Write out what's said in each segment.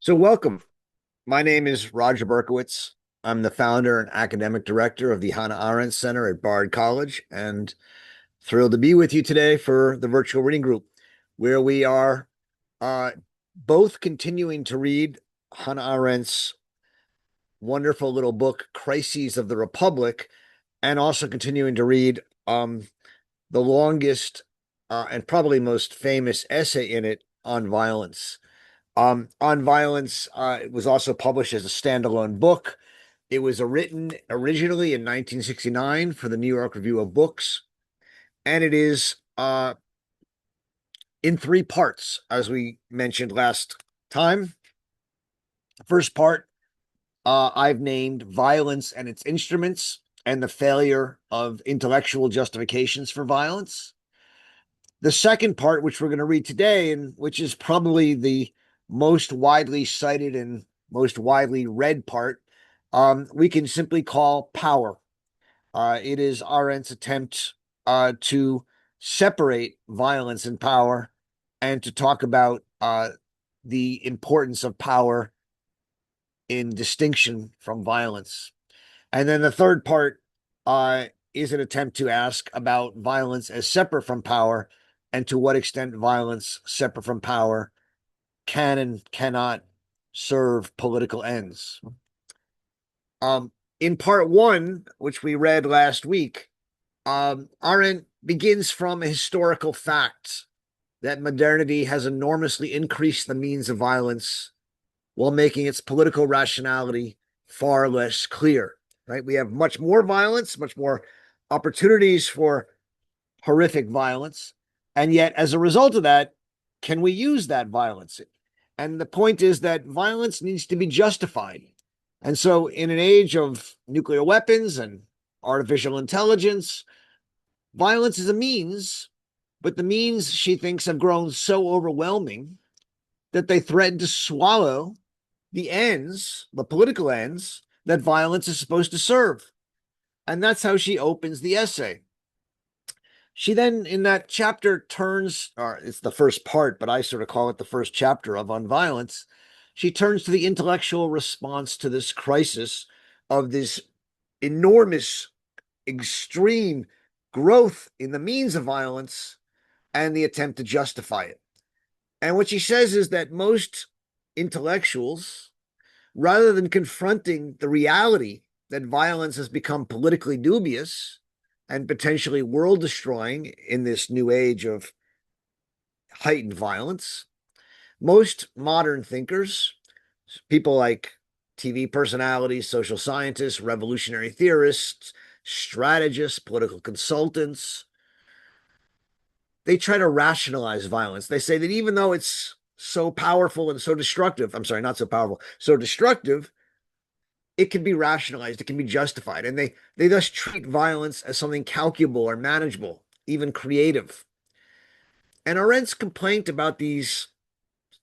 So welcome. My name is Roger Berkowitz. I'm the founder and academic director of the Hannah Arendt Center at Bard College, and thrilled to be with you today for the virtual reading group, where we are uh, both continuing to read Hannah Arendt's wonderful little book, Crises of the Republic, and also continuing to read the longest and probably most famous essay in it on violence. On Violence, it was also published as a standalone book. It was written originally in 1969 for the New York Review of Books, and it is in three parts, as we mentioned last time. The first part, I've named Violence and Its Instruments and the Failure of Intellectual Justifications for Violence. The second part, which we're going to read today, and which is probably the most widely cited and most widely read part, we can simply call Power. It is Arendt's attempt to separate violence and power and to talk about the importance of power in distinction from violence. And then the third part is an attempt to ask about violence as separate from power and to what extent violence separate from power can and cannot serve political ends. In part one, which we read last week, Arendt begins from a historical fact that modernity has enormously increased the means of violence while making its political rationality far less clear. Right? We have much more violence, much more opportunities for horrific violence. And yet, as a result of that, can we use that violence? And the point is that violence needs to be justified. And so, in an age of nuclear weapons and artificial intelligence, violence is a means, but the means, she thinks, have grown so overwhelming that they threaten to swallow the ends, the political ends, that violence is supposed to serve. And that's how she opens the essay. She then, in that chapter, turns, or it's the first part, but I sort of call it the first chapter of On Violence. She turns to the intellectual response to this crisis of this enormous, extreme growth in the means of violence and the attempt to justify it. And what she says is that most intellectuals, rather than confronting the reality that violence has become politically dubious and potentially world destroying in this new age of heightened violence, most modern thinkers, people like TV personalities, social scientists, revolutionary theorists, strategists, political consultants, they try to rationalize violence. They say that even though it's so powerful and so destructive, I'm sorry, not so powerful, so destructive, it can be rationalized, it can be justified. And they thus treat violence as something calculable or manageable, even creative. And Arendt's complaint about these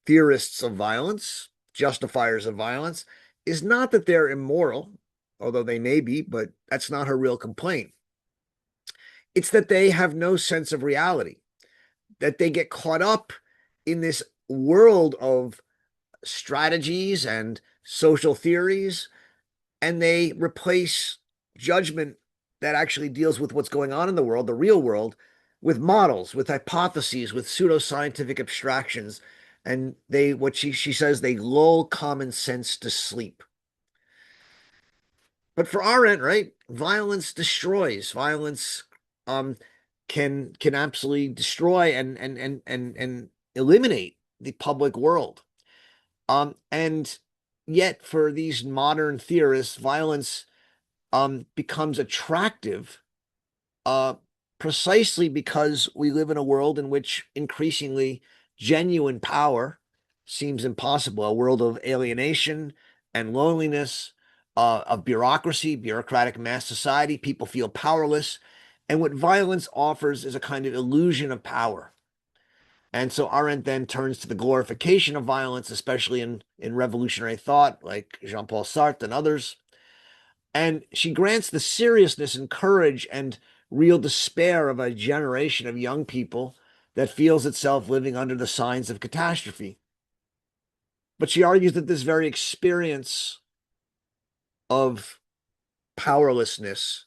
theorists of violence, justifiers of violence, is not that they're immoral, although they may be, but that's not her real complaint. It's that they have no sense of reality, that they get caught up in this world of strategies and social theories, and they replace judgment that actually deals with what's going on in the world, the real world, with models, with hypotheses, with pseudoscientific abstractions. And what she says, they lull common sense to sleep. But for Arendt, right, violence destroys. Violence um, can absolutely destroy and eliminate the public world. And yet, for these modern theorists, violence becomes attractive uh, precisely because we live in a world in which increasingly genuine power seems impossible, a world of alienation and loneliness, of bureaucracy, bureaucratic mass society. People feel powerless. And what violence offers is a kind of illusion of power. And so Arendt then turns to the glorification of violence, especially in revolutionary thought, like Jean-Paul Sartre and others. And she grants the seriousness and courage and real despair of a generation of young people that feels itself living under the signs of catastrophe. But she argues that this very experience of powerlessness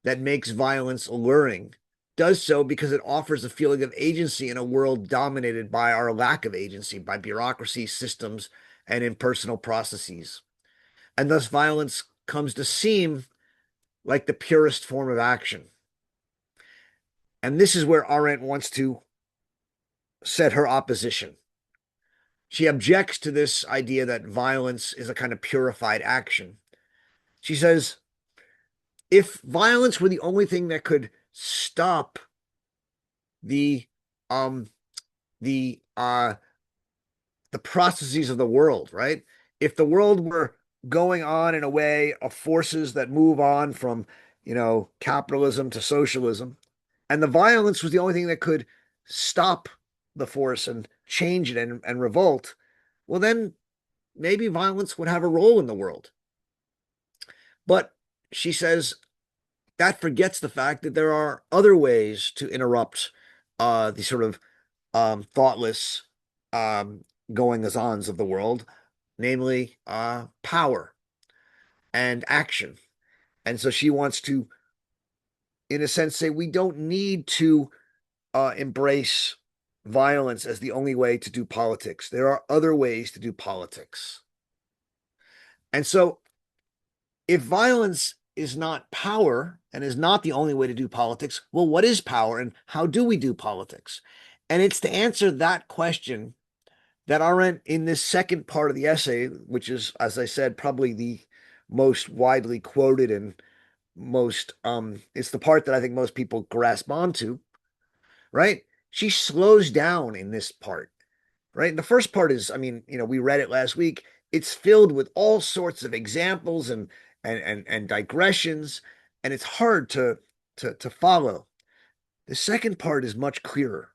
that makes violence alluring does so because it offers a feeling of agency in a world dominated by our lack of agency, by bureaucracy, systems, and impersonal processes. And thus, violence comes to seem like the purest form of action. And this is where Arendt wants to set her opposition. She objects to this idea that violence is a kind of purified action. She says, if violence were the only thing that could stop the um the uh the processes of the world, right? If the world were going on in a way of forces that move on from, capitalism to socialism, and the violence was the only thing that could stop the force and change it and revolt, well, then maybe violence would have a role in the world. But she says that forgets the fact that there are other ways to interrupt the sort of thoughtless goings-ons of the world, namely power and action. And so she wants to, in a sense, say we don't need to embrace violence as the only way to do politics. There are other ways to do politics. And so if violence is not power and is not the only way to do politics, well, what is power and how do we do politics? And it's to answer that question that Arendt, in this second part of the essay, which is, as I said, probably the most widely quoted and most, it's the part that I think most people grasp onto, right? She slows down in this part, right? And the first part is, we read it last week. It's filled with all sorts of examples and digressions, and it's hard to follow. The second part is much clearer.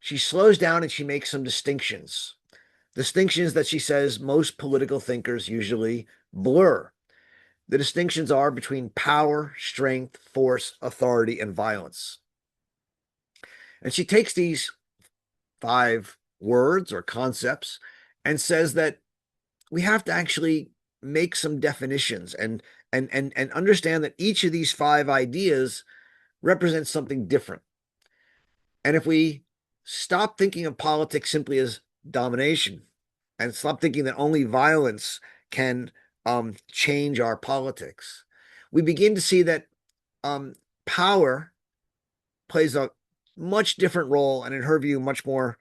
She slows down and she makes some distinctions. Distinctions that she says most political thinkers usually blur. The distinctions are between power, strength, force, authority, and violence. And she takes these 5 words or concepts and says that we have to actually make some definitions and understand that each of these 5 ideas represents something different. And if we stop thinking of politics simply as domination and stop thinking that only violence can change our politics, we begin to see that power plays a much different role, and in her view, much more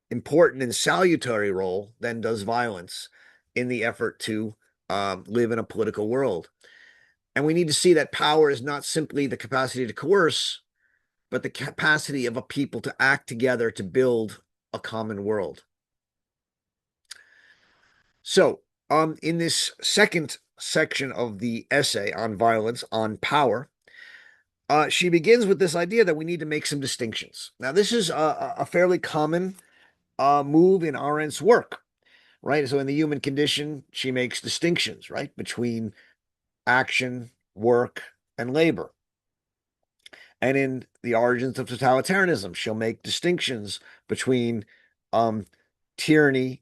important and salutary role than does violence in the effort to live in a political world. And we need to see that power is not simply the capacity to coerce, but the capacity of a people to act together to build a common world. So, in this second section of the essay on violence, on power, she begins with this idea that we need to make some distinctions. Now, this is a fairly common move in Arendt's work, right? So in the human condition, she makes distinctions, right, between action, work, and labor. And in the origins of totalitarianism, she'll make distinctions between tyranny,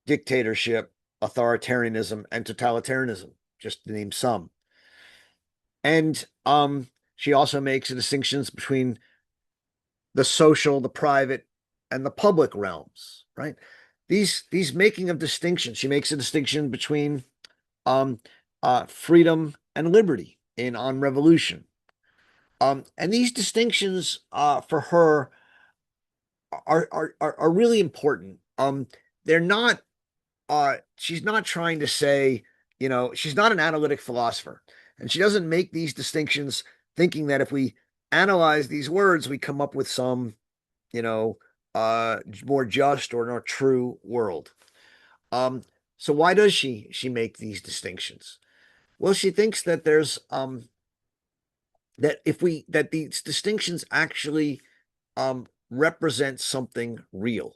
dictatorship, authoritarianism, and totalitarianism, just to name some. And she also makes distinctions between the social, the private, and the public realms, right? These making of distinctions. She makes a distinction between freedom and liberty in On Revolution. And these distinctions for her are really important. They're not she's not trying to say, she's not an analytic philosopher, and she doesn't make these distinctions thinking that if we analyze these words, we come up with some, more just or more true world. So why does she make these distinctions? Well, she thinks that there's that these distinctions actually represent something real.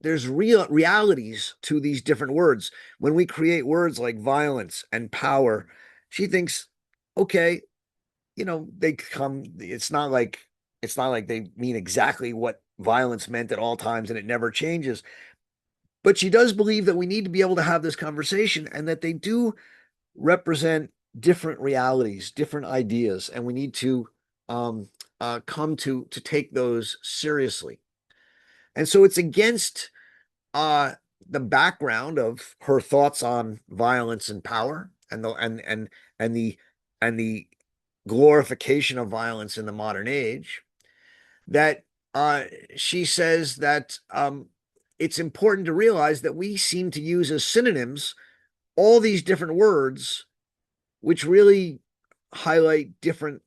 There's real realities to these different words. When we create words like violence and power, she thinks, okay, they come, it's not like It's not like they mean exactly what violence meant at all times and it never changes. But she does believe that we need to be able to have this conversation and that they do represent different realities, different ideas, and we need to come to take those seriously. And so it's against uh, the background of her thoughts on violence and power and the and the glorification of violence in the modern age that she says that it's important to realize that we seem to use as synonyms all these different words, which really highlight different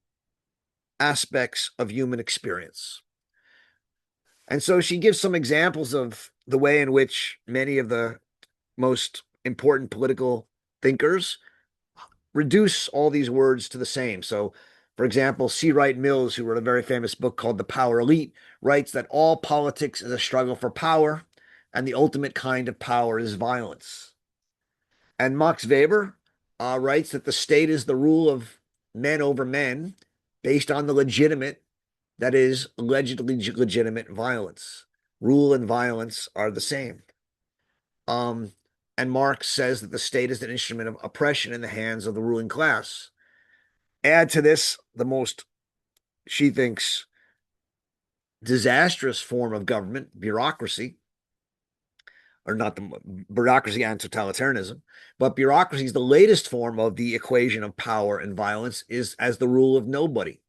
aspects of human experience. And so she gives some examples of the way in which many of the most important political thinkers reduce all these words to the same. So, for example, C. Wright Mills, who wrote a very famous book called The Power Elite, writes that all politics is a struggle for power, and the ultimate kind of power is violence. And Max Weber writes that the state is the rule of men over men based on the legitimate, that is, allegedly legitimate violence. Rule and violence are the same. And Marx says that the state is an instrument of oppression in the hands of the ruling class. Add to this the most, she thinks, disastrous form of government, bureaucracy, or not the bureaucracy and totalitarianism, but bureaucracy is the latest form of the equation of power and violence is as the rule of nobody.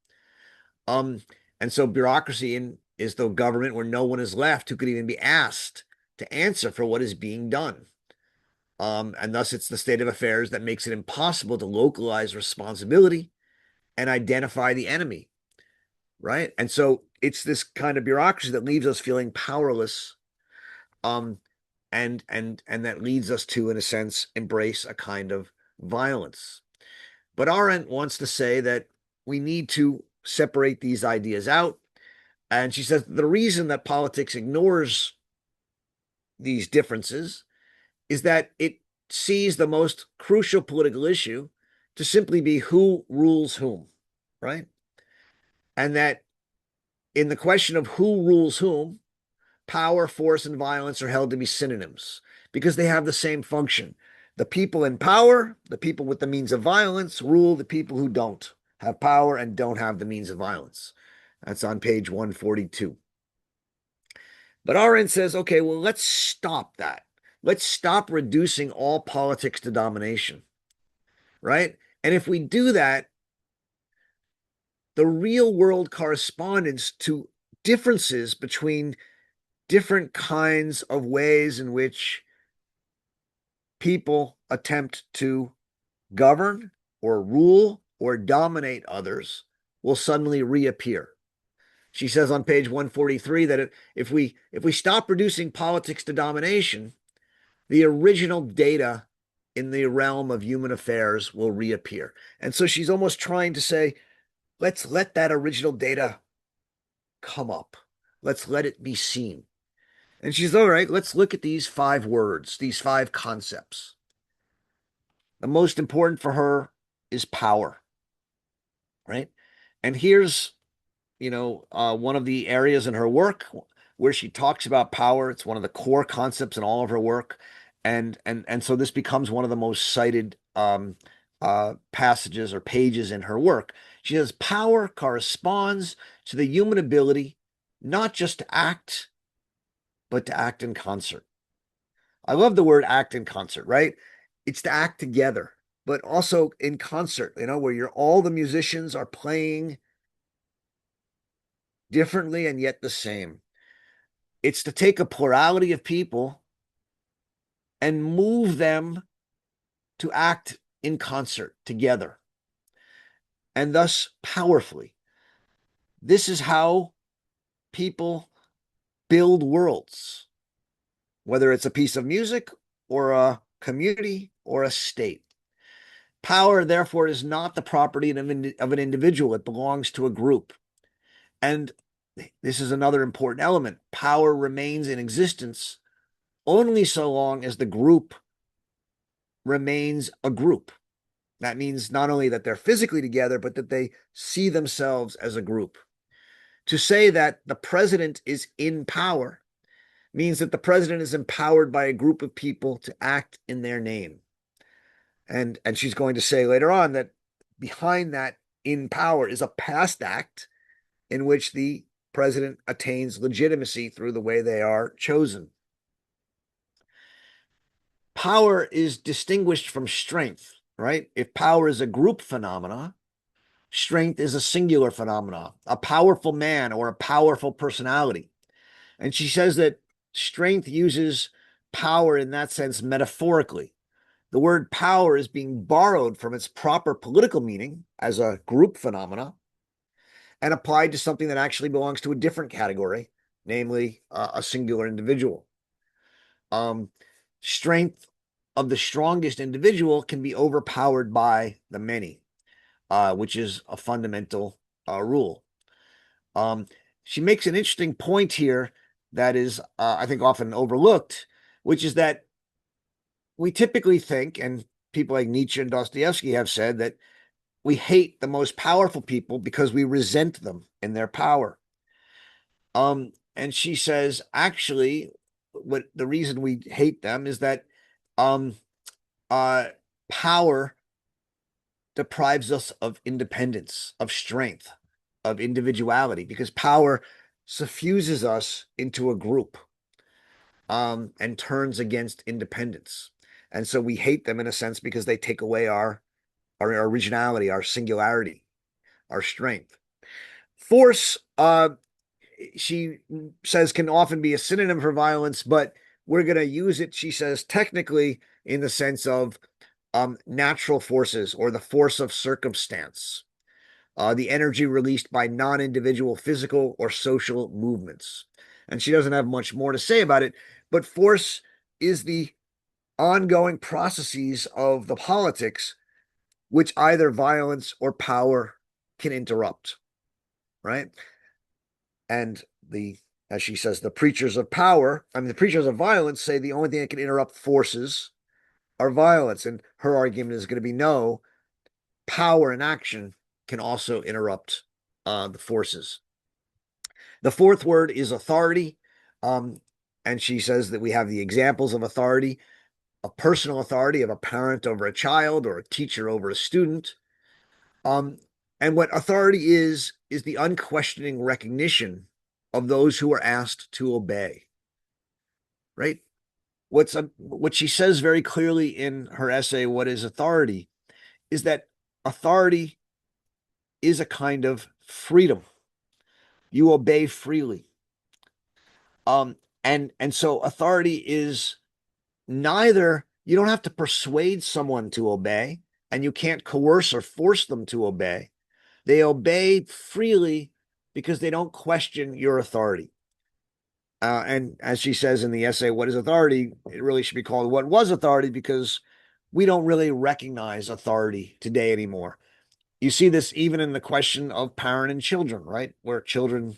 And so bureaucracy is the government where no one is left who could even be asked to answer for what is being done. And thus it's the state of affairs that makes it impossible to localize responsibility and identify the enemy, right? And so it's this kind of bureaucracy that leaves us feeling powerless, and that leads us to, in a sense, embrace a kind of violence. But Arendt wants to say that we need to separate these ideas out. And she says the reason that politics ignores these differences is that it sees the most crucial political issue to simply be who rules whom, right? And that in the question of who rules whom, power, force, and violence are held to be synonyms because they have the same function. The people in power, the people with the means of violence, rule the people who don't have power and don't have the means of violence. That's on page 142. But Arendt says, okay, well, let's stop that. Let's stop reducing all politics to domination, right? And if we do that, the real world correspondence to differences between different kinds of ways in which people attempt to govern or rule or dominate others will suddenly reappear. She says on page 143 that if we stop reducing politics to domination, the original data in the realm of human affairs will reappear. And so she's almost trying to say, let's let that original data come up. Let's let it be seen. And she's all right, let's look at these 5 words, these 5 concepts. The most important for her is power, right? And here's, one of the areas in her work where she talks about power. It's one of the core concepts in all of her work. And so this becomes one of the most cited passages or pages in her work. She says, power corresponds to the human ability not just to act, but to act in concert. I love the word act in concert, right? It's to act together, but also in concert, where all the musicians are playing differently and yet the same. It's to take a plurality of people and move them to act in concert together and thus powerfully. This is how people build worlds, whether it's a piece of music or a community or a state. Power, therefore, is not the property of an individual. It belongs to a group. And this is another important element. Power remains in existence only so long as the group remains a group. That means not only that they're physically together, but that they see themselves as a group. To say that the president is in power means that the president is empowered by a group of people to act in their name. And she's going to say later on that behind that in power is a past act in which the president attains legitimacy through the way they are chosen. Power is distinguished from strength, right? If power is a group phenomena, strength is a singular phenomena, a powerful man or a powerful personality. And she says that strength uses power in that sense metaphorically. The word power is being borrowed from its proper political meaning as a group phenomena and applied to something that actually belongs to a different category, namely a singular individual. Strength of the strongest individual can be overpowered by the many, which is a fundamental rule. She makes an interesting point here that is, I think, often overlooked, which is that we typically think, and people like Nietzsche and Dostoevsky have said, that we hate the most powerful people because we resent them in their power. And she says, actually, what the reason we hate them is that power deprives us of independence, of strength, of individuality, because power suffuses us into a group and turns against independence. And so we hate them in a sense because they take away our originality, our singularity, our strength. Force, she says, can often be a synonym for violence, but we're going to use it, she says, technically in the sense of natural forces or the force of circumstance, the energy released by non-individual physical or social movements. And she doesn't have much more to say about it, but force is the ongoing processes of the politics which either violence or power can interrupt, right? And as she says, the preachers of violence say the only thing that can interrupt forces are violence. And her argument is going to be no, power and action can also interrupt the forces. The fourth word is authority. And she says that we have the examples of authority, a personal authority of a parent over a child or a teacher over a student. And what authority is the unquestioning recognition of those who are asked to obey, right? What she says very clearly in her essay, What is Authority, is that authority is a kind of freedom. You obey freely. And so authority is neither, you don't have to persuade someone to obey, and you can't coerce or force them to obey. They obey freely because they don't question your authority. And as she says in the essay, What is Authority? It really should be called What Was Authority, because we don't really recognize authority today anymore. You see this even in the question of parent and children, right? Where children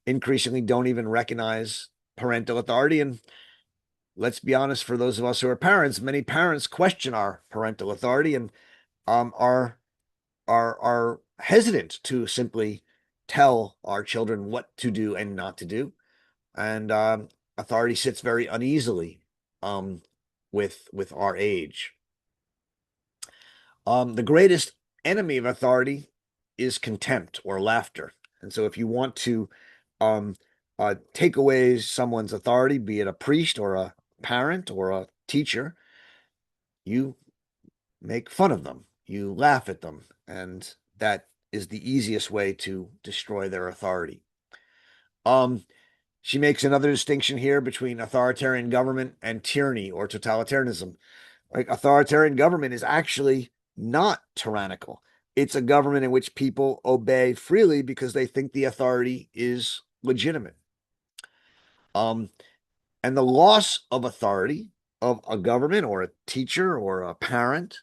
increasingly don't even recognize parental authority. And let's be honest, for those of us who are parents, many parents question our parental authority and are hesitant to simply tell our children what to do and not to do. And authority sits very uneasily with our age. The greatest enemy of authority is contempt or laughter. And so if you want to take away someone's authority, be it a priest or a parent or a teacher, you make fun of them, you laugh at them, and that is the easiest way to destroy their authority. She makes another distinction here between authoritarian government and tyranny or totalitarianism. Like, authoritarian government is actually not tyrannical. It's a government in which people obey freely because they think the authority is legitimate. And the loss of authority of a government or a teacher or a parent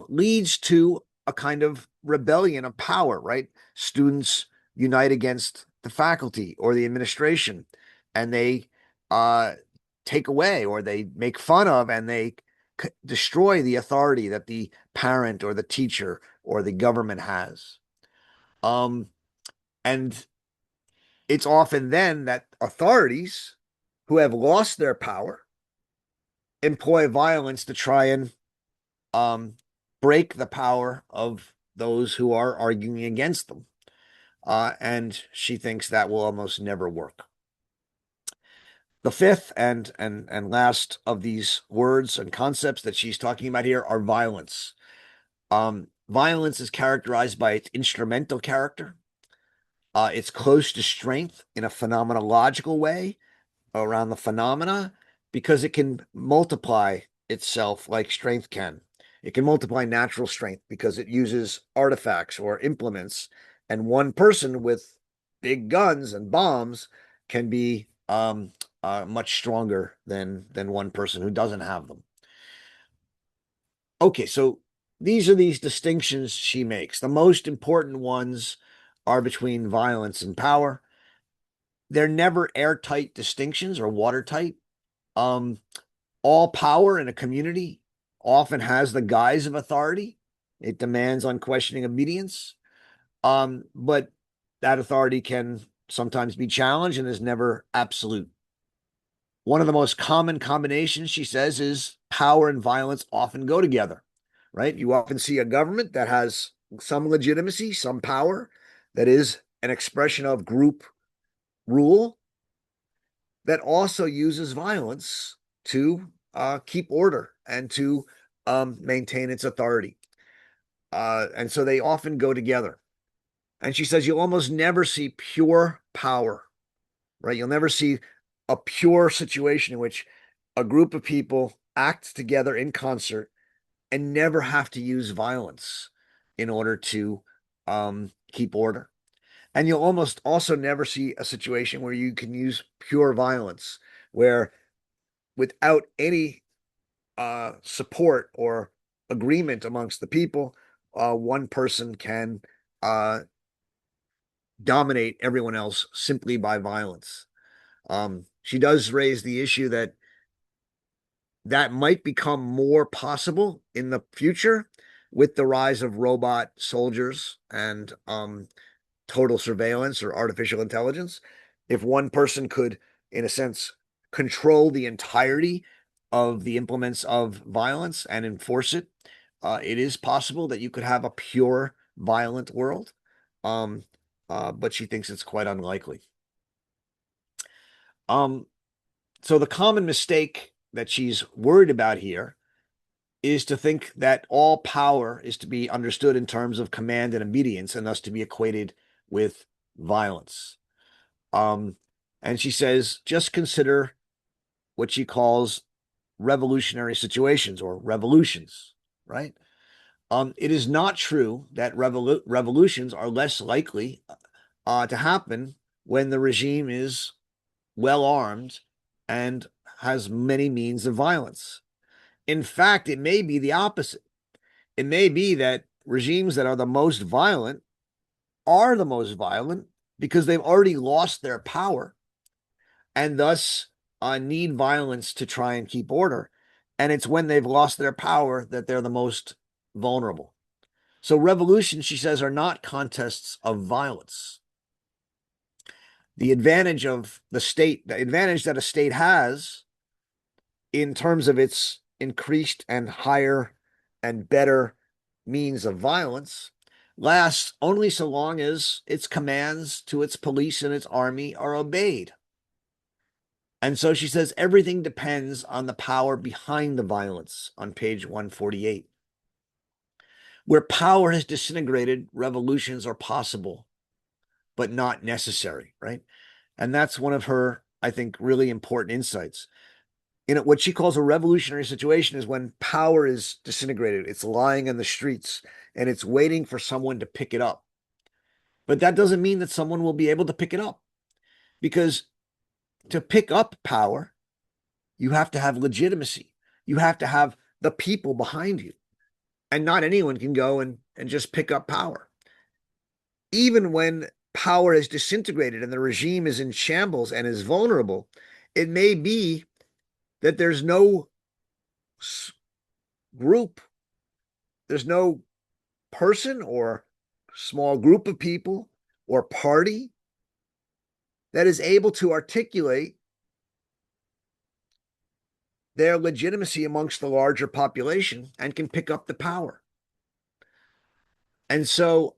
leads to a kind of rebellion of power, right? Students unite against the faculty or the administration, and they take away or they make fun of and they destroy the authority that the parent or the teacher or the government has. And it's often then that authorities who have lost their power employ violence to try and um, break the power of those who are arguing against them. And she thinks that will almost never work. The fifth and last of these words and concepts that she's talking about here are violence. Violence is characterized by its instrumental character. It's close to strength in a phenomenological way around the phenomena because it can multiply itself like strength can. It can multiply natural strength because it uses artifacts or implements, and one person with big guns and bombs can be much stronger than one person who doesn't have them. Okay, so these are these distinctions she makes. The most important ones are between violence and power. They're never airtight distinctions or watertight. Um, all power in a community often has the guise of authority. It demands unquestioning obedience. But that authority can sometimes be challenged and is never absolute. One of the most common combinations, she says, is power and violence often go together, right? You often see a government that has some legitimacy, some power, that is an expression of group rule, that also uses violence to keep order and to maintain its authority. And so they often go together. And she says you'll almost never see pure power, right? You'll never see a pure situation in which a group of people act together in concert and never have to use violence in order to keep order. And you'll almost also never see a situation where you can use pure violence, where without any support or agreement amongst the people, one person can dominate everyone else simply by violence. She does raise the issue that might become more possible in the future with the rise of robot soldiers and total surveillance or artificial intelligence. If one person could, in a sense, control the entirety of the implements of violence and enforce it, it is possible that you could have a pure violent world. Um, but she thinks it's quite unlikely. So the common mistake that she's worried about here is to think that all power is to be understood in terms of command and obedience and thus to be equated with violence. Um, and she says, just consider what she calls revolutionary situations or revolutions, right? It is not true that revolutions are less likely to happen when the regime is well armed and has many means of violence. In fact, it may be the opposite. It may be that regimes that are the most violent are the most violent because they've already lost their power and thus need violence to try and keep order. And it's when they've lost their power that they're the most vulnerable. So revolutions, she says, are not contests of violence. The advantage of the state, the advantage that a state has in terms of its increased and higher and better means of violence, lasts only so long as its commands to its police and its army are obeyed. And so she says everything depends on the power behind the violence on page 148. Where power has disintegrated, revolutions are possible, but not necessary, right? And that's one of her, I think, really important insights. What she calls a revolutionary situation is when power is disintegrated. It's lying in the streets and it's waiting for someone to pick it up. But that doesn't mean that someone will be able to pick it up, because to pick up power, you have to have legitimacy. You have to have the people behind you. And not anyone can go and just pick up power. Even when power is disintegrated and the regime is in shambles and is vulnerable, it may be that there's no group, there's no person or small group of people or party that is able to articulate their legitimacy amongst the larger population and can pick up the power. And so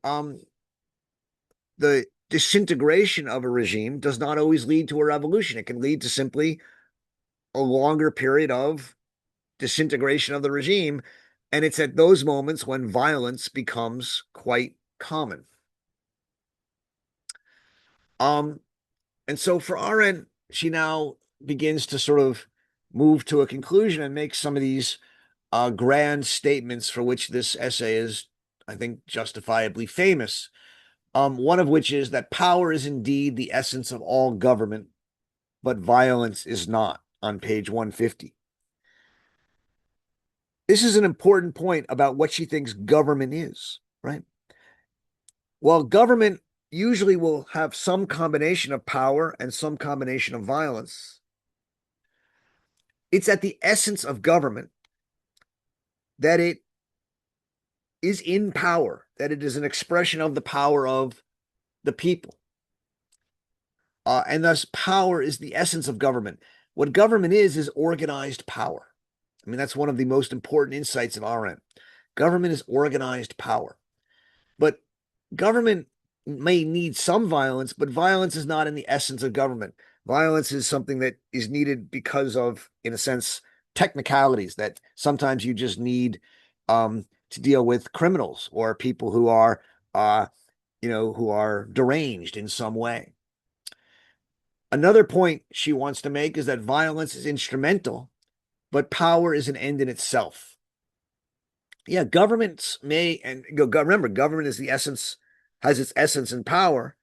the disintegration of a regime does not always lead to a revolution. It can lead to simply a longer period of disintegration of the regime. And it's at those moments when violence becomes quite common. And so for Arendt, she now begins to sort of move to a conclusion and make some of these grand statements for which this essay is, I think, justifiably famous. One of which is that power is indeed the essence of all government, but violence is not, on page 150. This is an important point about what she thinks government is, right? Well, government usually will have some combination of power and some combination of violence. It's at the essence of government that it is in power, that it is an expression of the power of the people. And thus power is the essence of government. What government is organized power. I mean, that's one of the most important insights of Arendt. Government is organized power. But government may need some violence, but violence is not in the essence of government. Violence is something that is needed because of, in a sense, technicalities that sometimes you just need to deal with criminals or people who are, who are deranged in some way. Another point she wants to make is that violence is instrumental, but power is an end in itself. Yeah, governments may, and remember, government is the essence, has its essence and power.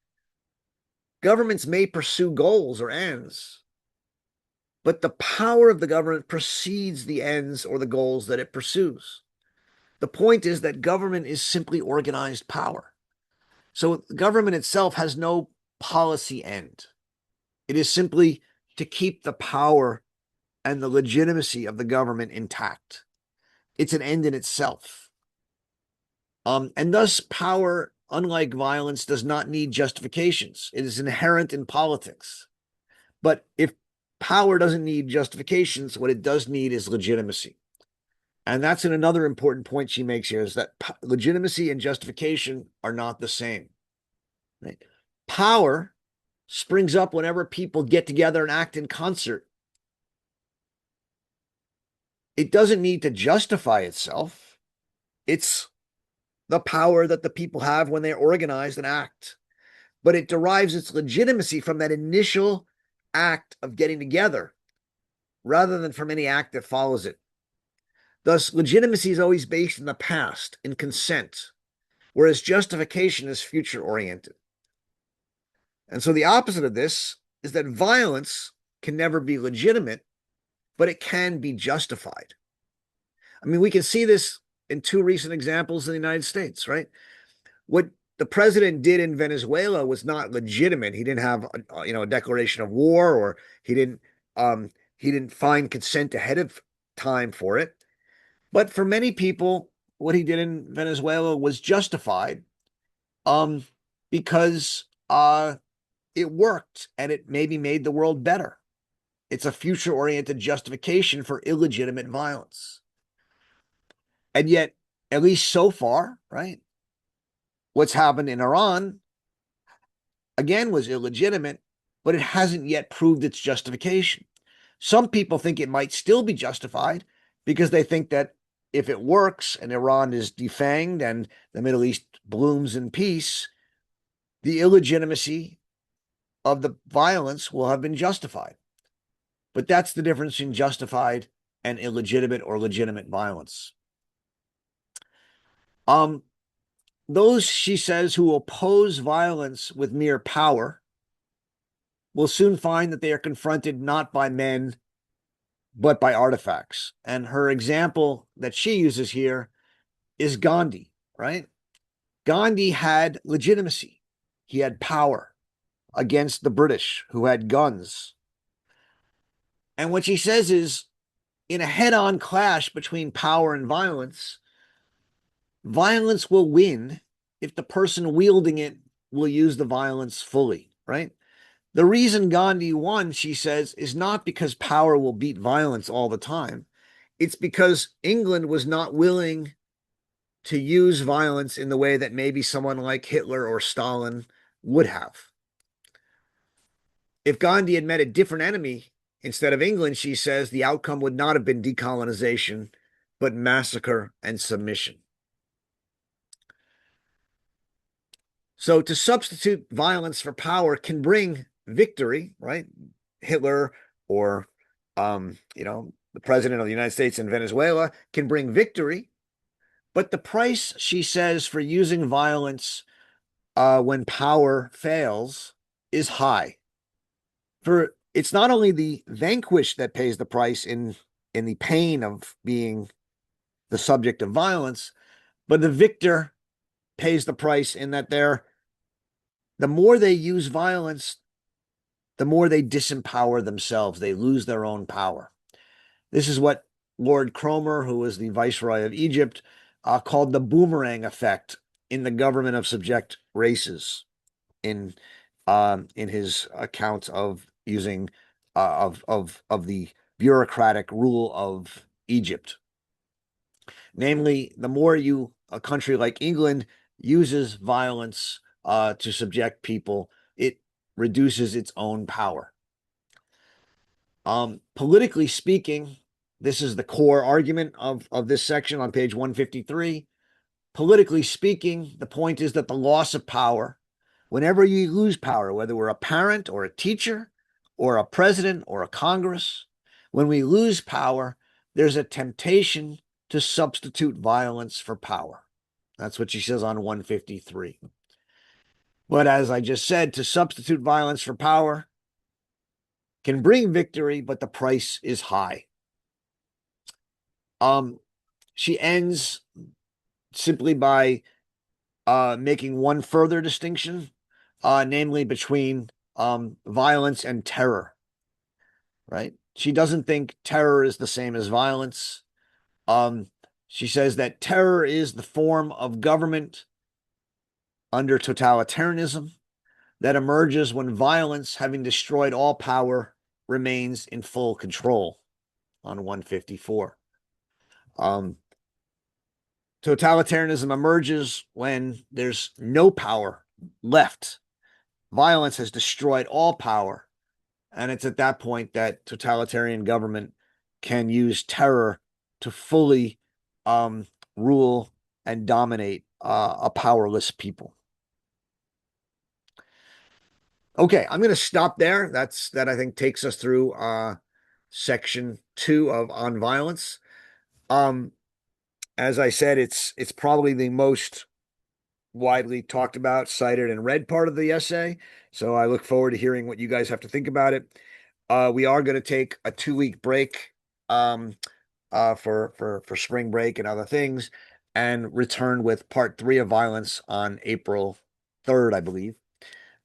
Governments may pursue goals or ends, but the power of the government precedes the ends or the goals that it pursues. The point is that government is simply organized power. So government itself has no policy end. It is simply to keep the power and the legitimacy of the government intact. It's an end in itself. And thus power, unlike violence, does not need justifications. It is inherent in politics. But if power doesn't need justifications, what it does need is legitimacy. And that's another important point she makes here, is that legitimacy and justification are not the same. Right? Power springs up whenever people get together and act in concert. It doesn't need to justify itself. It's the power that the people have when they're organized and act. But it derives its legitimacy from that initial act of getting together rather than from any act that follows it. Thus, legitimacy is always based in the past, in consent, whereas justification is future-oriented. And so the opposite of this is that violence can never be legitimate, but it can be justified. I mean, we can see this in two recent examples in the United States, right? What the president did in Venezuela was not legitimate. He didn't have a declaration of war, or he didn't find consent ahead of time for it. But for many people, what he did in Venezuela was justified because it worked and it maybe made the world better. It's a future-oriented justification for illegitimate violence. And yet, at least so far, right, what's happened in Iran, again, was illegitimate, but it hasn't yet proved its justification. Some people think it might still be justified because they think that if it works and Iran is defanged and the Middle East blooms in peace, the illegitimacy of the violence will have been justified. But that's the difference in justified and illegitimate or legitimate violence. Those, she says, who oppose violence with mere power will soon find that they are confronted not by men, but by artifacts. And her example that she uses here is Gandhi, right? Gandhi had legitimacy. He had power against the British, who had guns. And what she says is, in a head-on clash between power and violence will win if the person wielding it will use the violence fully, right? The reason Gandhi won, she says, is not because power will beat violence all the time. It's because England was not willing to use violence in the way that maybe someone like Hitler or Stalin would have. If Gandhi had met a different enemy instead of England, she says, the outcome would not have been decolonization, but massacre and submission. So to substitute violence for power can bring victory, right? Hitler or, the president of the United States in Venezuela can bring victory. But the price, she says, for using violence when power fails is high. For it's not only the vanquished that pays the price in the pain of being the subject of violence, but the victor pays the price in that the more they use violence, the more they disempower themselves. They lose their own power. This is what Lord Cromer, who was the viceroy of Egypt, called the boomerang effect in the government of subject races in his account of using of the bureaucratic rule of Egypt. Namely, the more a country like England uses violence to subject people, it reduces its own power. Politically speaking, this is the core argument of this section on page 153. Politically speaking, the point is that the loss of power, whenever you lose power, whether we're a parent or a teacher or a president or a Congress, when we lose power, there's a temptation to substitute violence for power. That's what she says on 153. But as I just said, to substitute violence for power can bring victory, but the price is high. She ends simply by making one further distinction, namely between violence and terror, right? She doesn't think terror is the same as violence. She says that terror is the form of government under totalitarianism that emerges when violence, having destroyed all power, remains in full control on 154. Totalitarianism emerges when there's no power left. Violence has destroyed all power. And it's at that point that totalitarian government can use terror to fully rule and dominate a powerless people. Okay, I'm going to stop there. That I think takes us through section 2 of On Violence. As I said, it's probably the most widely talked about, cited, and read part of the essay. So I look forward to hearing what you guys have to think about it. We are going to take a 2-week break for spring break and other things, and return with part 3 of Violence on April 3rd, I believe.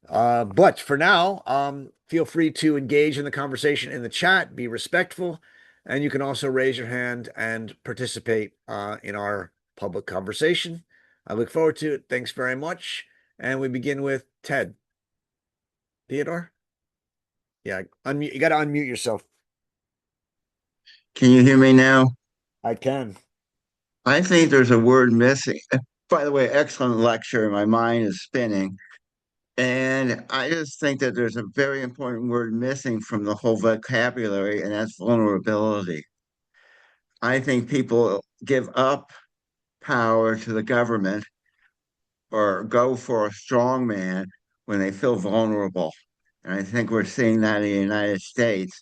But for now, feel free to engage in the conversation in the chat, be respectful, and you can also raise your hand and participate in our public conversation. I look forward to it. Thanks very much. And we begin with Ted. Theodore? Yeah, unmute. You got to unmute yourself. Can you hear me now? I can. I think there's a word missing. By the way, excellent lecture. My mind is spinning. And I just think that there's a very important word missing from the whole vocabulary, and that's vulnerability. I think people give up power to the government or go for a strong man when they feel vulnerable. And I think we're seeing that in the United States,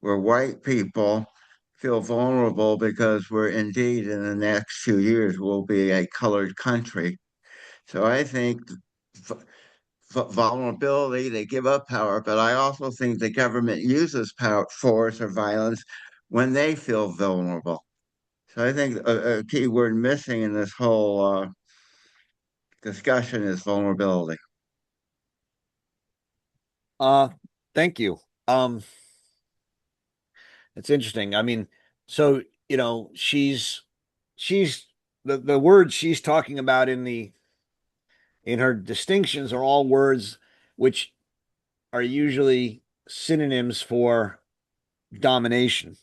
where white people feel vulnerable because we're indeed in the next few years will be a colored country. So I think vulnerability, they give up power, but I also think the government uses power, force, or violence when they feel vulnerable. So I think a key word missing in this whole discussion is vulnerability. Uh, Thank you. It's interesting. I mean, so she's the word she's talking about in in her distinctions are all words which are usually synonyms for domination,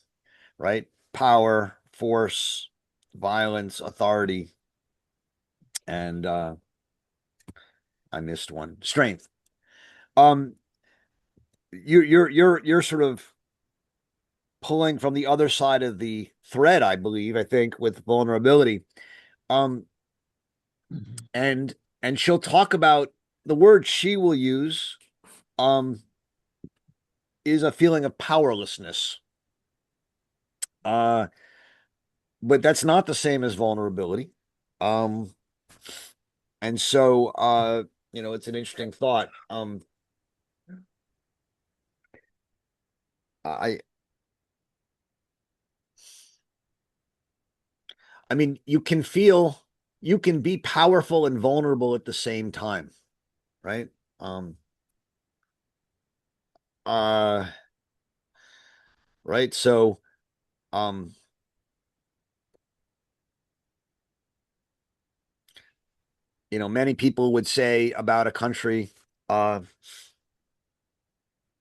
right? Power, force, violence, authority, and I missed one. Strength. Um, you're sort of pulling from the other side of the thread, I believe, I think, with vulnerability. Um, and she'll talk about the word she will use um is a feeling of powerlessness. Uh, but that's not the same as vulnerability. Um, and so it's an interesting thought. I I mean, you can be powerful and vulnerable at the same time, right? Um, uh, right. So, um, many people would say about a country, uh,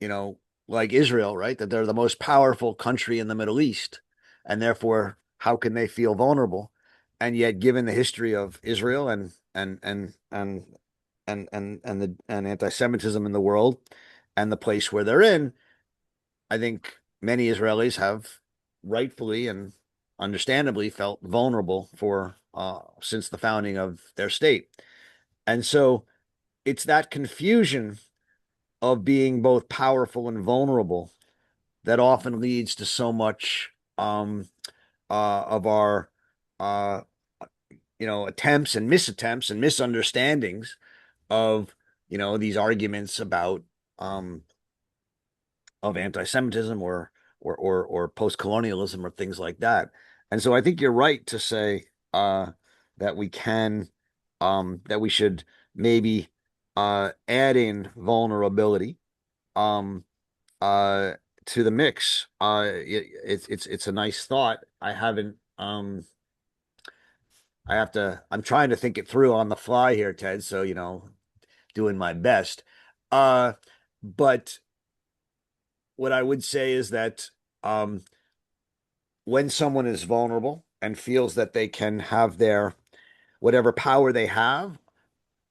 you know, like Israel, right, that they're the most powerful country in the Middle East, and therefore, how can they feel vulnerable? And yet, given the history of Israel and anti-Semitism in the world, and the place where they're in, I think many Israelis have rightfully and understandably felt vulnerable for since the founding of their state. And so it's that confusion of being both powerful and vulnerable that often leads to so much of our uh, attempts and misattempts and misunderstandings of these arguments about um, of anti-Semitism or post-colonialism or things like that. And so I think you're right to say that that we should maybe add in vulnerability um, uh, to the mix. It's a nice thought. I'm trying to think it through on the fly here, Ted. So doing my best. Uh, but what I would say is that um, when someone is vulnerable and feels that they can have their whatever power they have,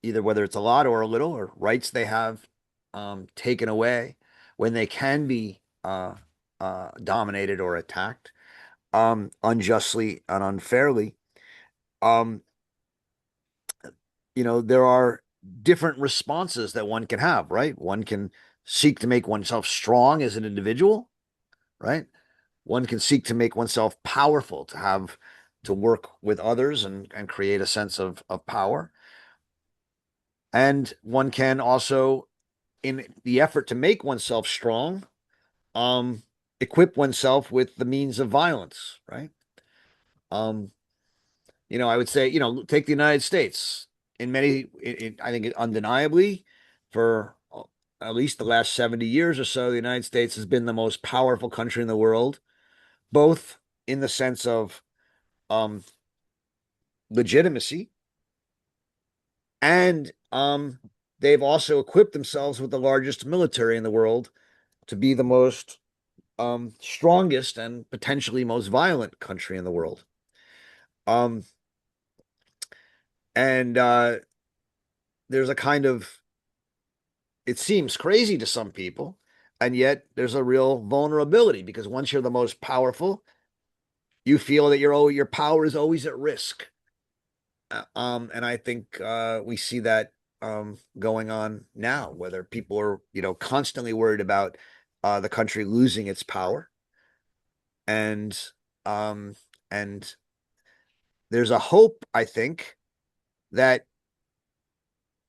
either whether it's a lot or a little, or rights they have taken away, when they can be dominated or attacked unjustly and unfairly, um, there are different responses that one can have, right? One can seek to make oneself strong as an individual, right? One can seek to make oneself powerful, to work with others and create a sense of power. And one can also, in the effort to make oneself strong, um, equip oneself with the means of violence, right? Um, I would say, take the United States. I think undeniably, for at least the last 70 years or so, the United States has been the most powerful country in the world, both in the sense of um, legitimacy and they've also equipped themselves with the largest military in the world to be the most strongest and potentially most violent country in the world. Um, and there's a kind of, it seems crazy to some people, and yet there's a real vulnerability because once you're the most powerful, you feel that your power is always at risk. And I think we see that going on now, whether people are, constantly worried about the country losing its power, and um, and there's a hope, I think, that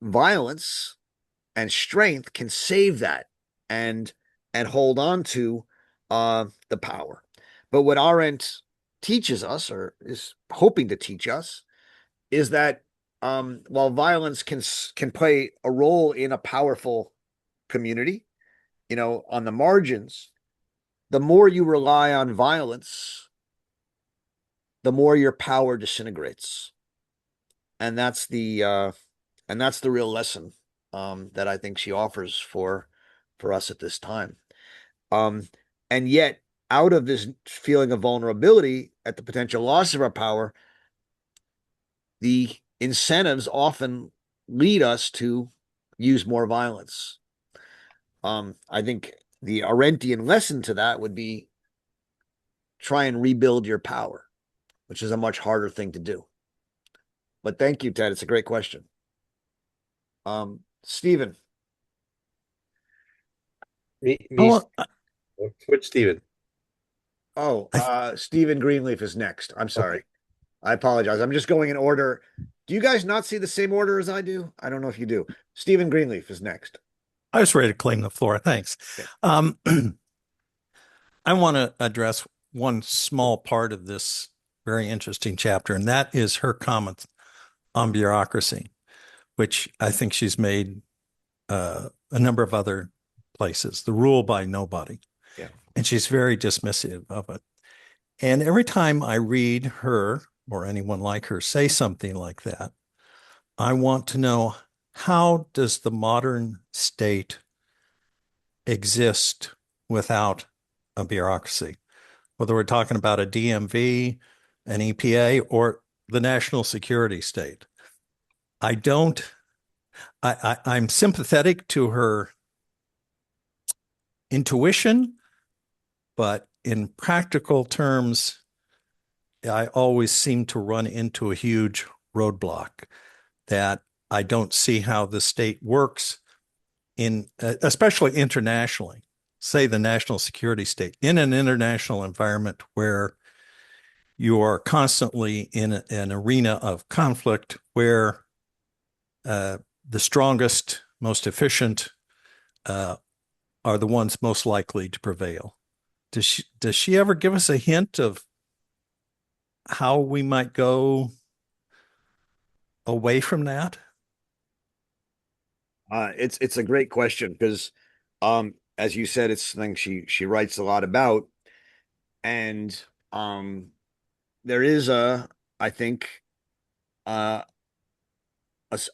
violence and strength can save that and hold on to the power. But what Arendt teaches us, or is hoping to teach us, is that while violence can play a role in a powerful community, on the margins, the more you rely on violence, the more your power disintegrates. And that's And that's the real lesson that I think she offers for us at this time. Um, and yet, out of this feeling of vulnerability at the potential loss of our power, the incentives often lead us to use more violence. I think the Arendtian lesson to that would be try and rebuild your power, which is a much harder thing to do. But thank you, Ted. It's a great question. Stephen. Me, Oh, Which Steven? Oh, I, Stephen Greenleaf is next. I'm Okay. sorry. I apologize. I'm just going in order. Do you guys not see the same order as I do? I don't know if you do. Stephen Greenleaf is next. I was ready to claim the floor. Thanks. Okay. Um, I want to address one small part of this very interesting chapter, and that is her comments on bureaucracy, which I think she's made a number of other places, the rule by nobody. Yeah. And she's very dismissive of it. And every time I read her or anyone like her say something like that, I want to know, how does the modern state exist without a bureaucracy? Whether we're talking about a DMV, an EPA, or the national security state. I don't, I'm sympathetic to her intuition, but in practical terms, I always seem to run into a huge roadblock that I don't see how the state works in, especially internationally, say the national security state, in an international environment where you are constantly in an arena of conflict where the strongest, most efficient are the ones most likely to prevail. Does she ever give us a hint of how we might go away from that? It's a great question because, as you said, it's something she writes a lot about, and there is I think, uh,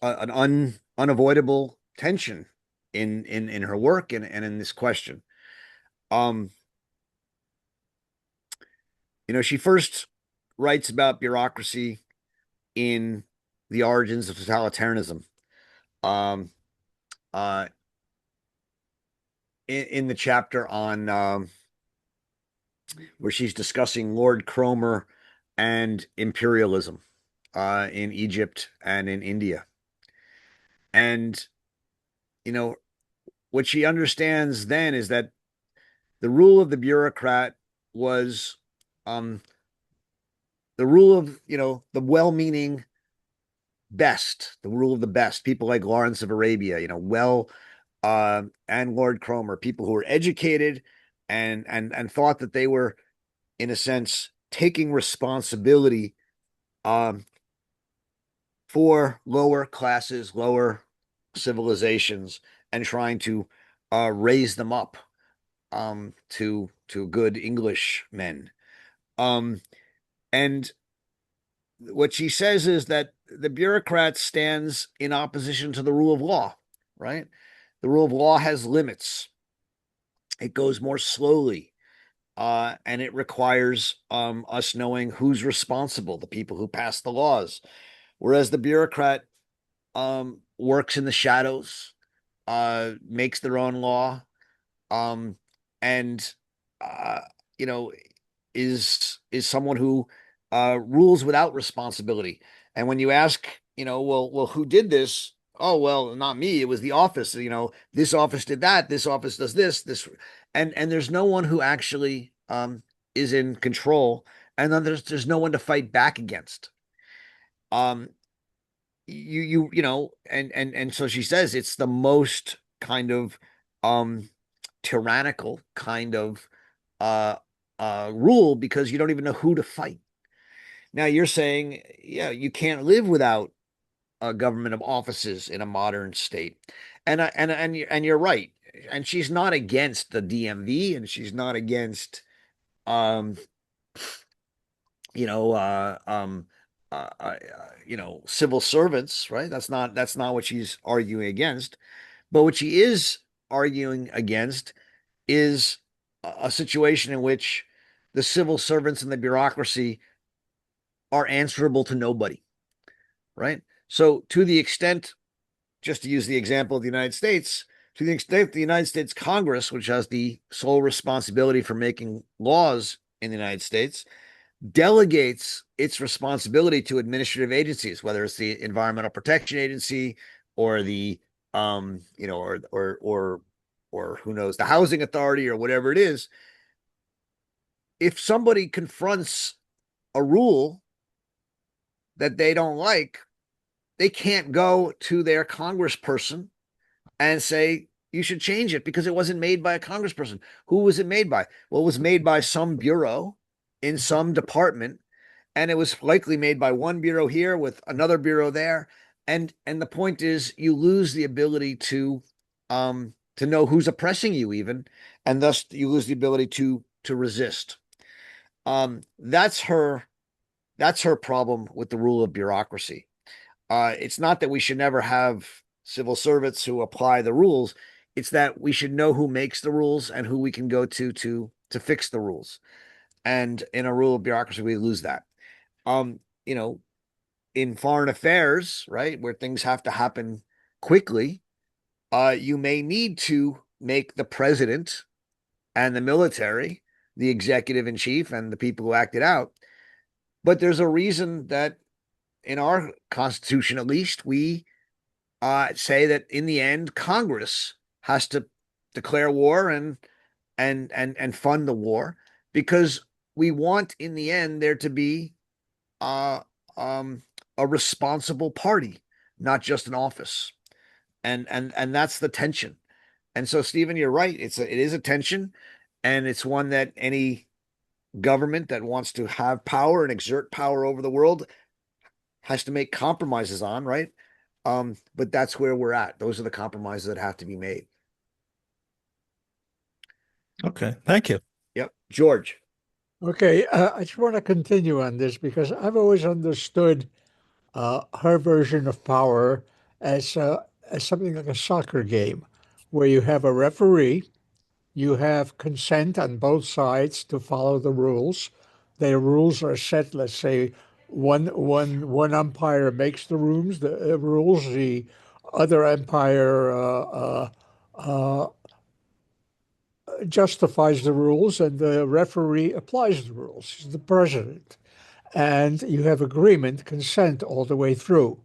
an unavoidable tension in her work and in this question. Um, she first writes about bureaucracy in The Origins of Totalitarianism. Um, uh, in the chapter on where she's discussing Lord Cromer and imperialism in Egypt and in India. And, you know, what she understands then is that the rule of the bureaucrat was um, the rule of, the well meaning best, the rule of the best, people like Lawrence of Arabia, and Lord Cromer, people who were educated and thought that they were, in a sense, taking responsibility um, for lower classes, lower civilizations, and trying to raise them up to good English men. And what she says is that the bureaucrat stands in opposition to the rule of law, right? The rule of law has limits. It goes more slowly, and it requires us knowing who's responsible, the people who pass the laws. Whereas the bureaucrat works in the shadows, makes their own law, and uh, you know, is someone who rules without responsibility. And when you ask, well, who did this? Oh, well, not me. It was the office. This office did that. This office does this. And there's no one who actually is in control. And then there's no one to fight back against. Um, and so she says it's the most kind of tyrannical kind of uh rule because you don't even know who to fight. Now you're saying, yeah, you can't live without a government of offices in a modern state. And you're right. And she's not against the DMV, and she's not against um you know civil servants, right? That's not what she's arguing against. But what she is arguing against is a situation in which the civil servants and the bureaucracy are answerable to nobody, right? So, to the extent, just to use the example of the United States, to the extent the United States Congress, which has the sole responsibility for making laws in the United States, delegates its responsibility to administrative agencies, whether it's the Environmental Protection Agency or the or who knows, the Housing Authority or whatever it is. If somebody confronts a rule that they don't like, they can't go to their congressperson and say, you should change it because it wasn't made by a congressperson. Who was it made by? Well, it was made by some bureau in some department, and it was likely made by one bureau here with another bureau there. And the point is, you lose the ability to know who's oppressing you, even, and thus you lose the ability to resist. That's her problem with the rule of bureaucracy. It's not that we should never have civil servants who apply the rules. It's that we should know who makes the rules and who we can go to fix the rules. And in a rule of bureaucracy, we lose that. You know, in foreign affairs, right, where things have to happen quickly, you may need to make the president and the military the executive in chief and the people who act it out. But there's a reason that in our Constitution, at least, we say that in the end, Congress has to declare war and fund the war, because we want in the end there to be uh, um, a responsible party, not just an office, and that's the tension. And so, Stephen, you're right. It is a tension, and it's one that any government that wants to have power and exert power over the world has to make compromises on, right? But that's where we're at. Those are the compromises that have to be made. Okay, thank you. Yep. George. Okay, I just want to continue on this because I've always understood her version of power as something like a soccer game, where you have a referee, you have consent on both sides to follow the rules. The rules are set. Let's say one umpire makes the rules. The other umpire justifies the rules, and the referee applies the rules. He's the president. And you have agreement, consent all the way through.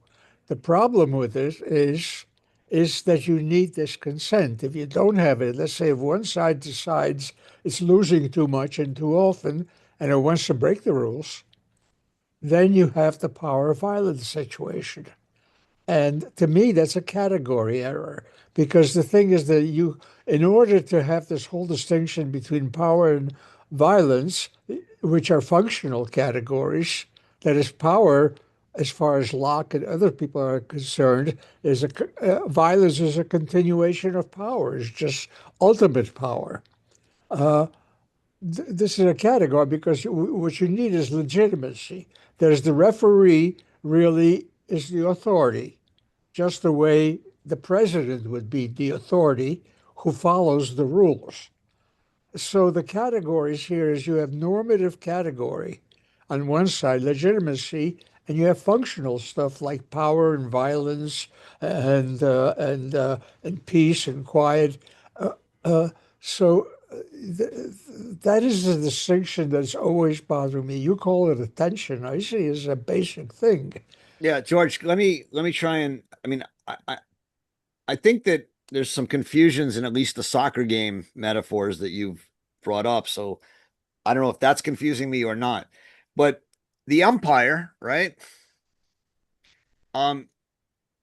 The problem with this is that you need this consent. If you don't have it, let's say if one side decides it's losing too much and too often, and it wants to break the rules, then you have the power of violence situation. And to me, that's a category error, because the thing is that in order to have this whole distinction between power and violence, which are functional categories, that is, power, as far as Locke and other people are concerned, violence is a continuation of power, it's just ultimate power. This is a category because what you need is legitimacy. There's the referee really is the authority, just the way the president would be the authority who follows the rules. So the categories here is you have normative category on one side, legitimacy, and you have functional stuff like power and violence and peace and quiet. So that is the distinction that's always bothering me. You call it attention. I see it as a basic thing. Yeah, George, let me try and I think that there's some confusions in at least the soccer game metaphors that you've brought up. So I don't know if that's confusing me or not. But the umpire, right,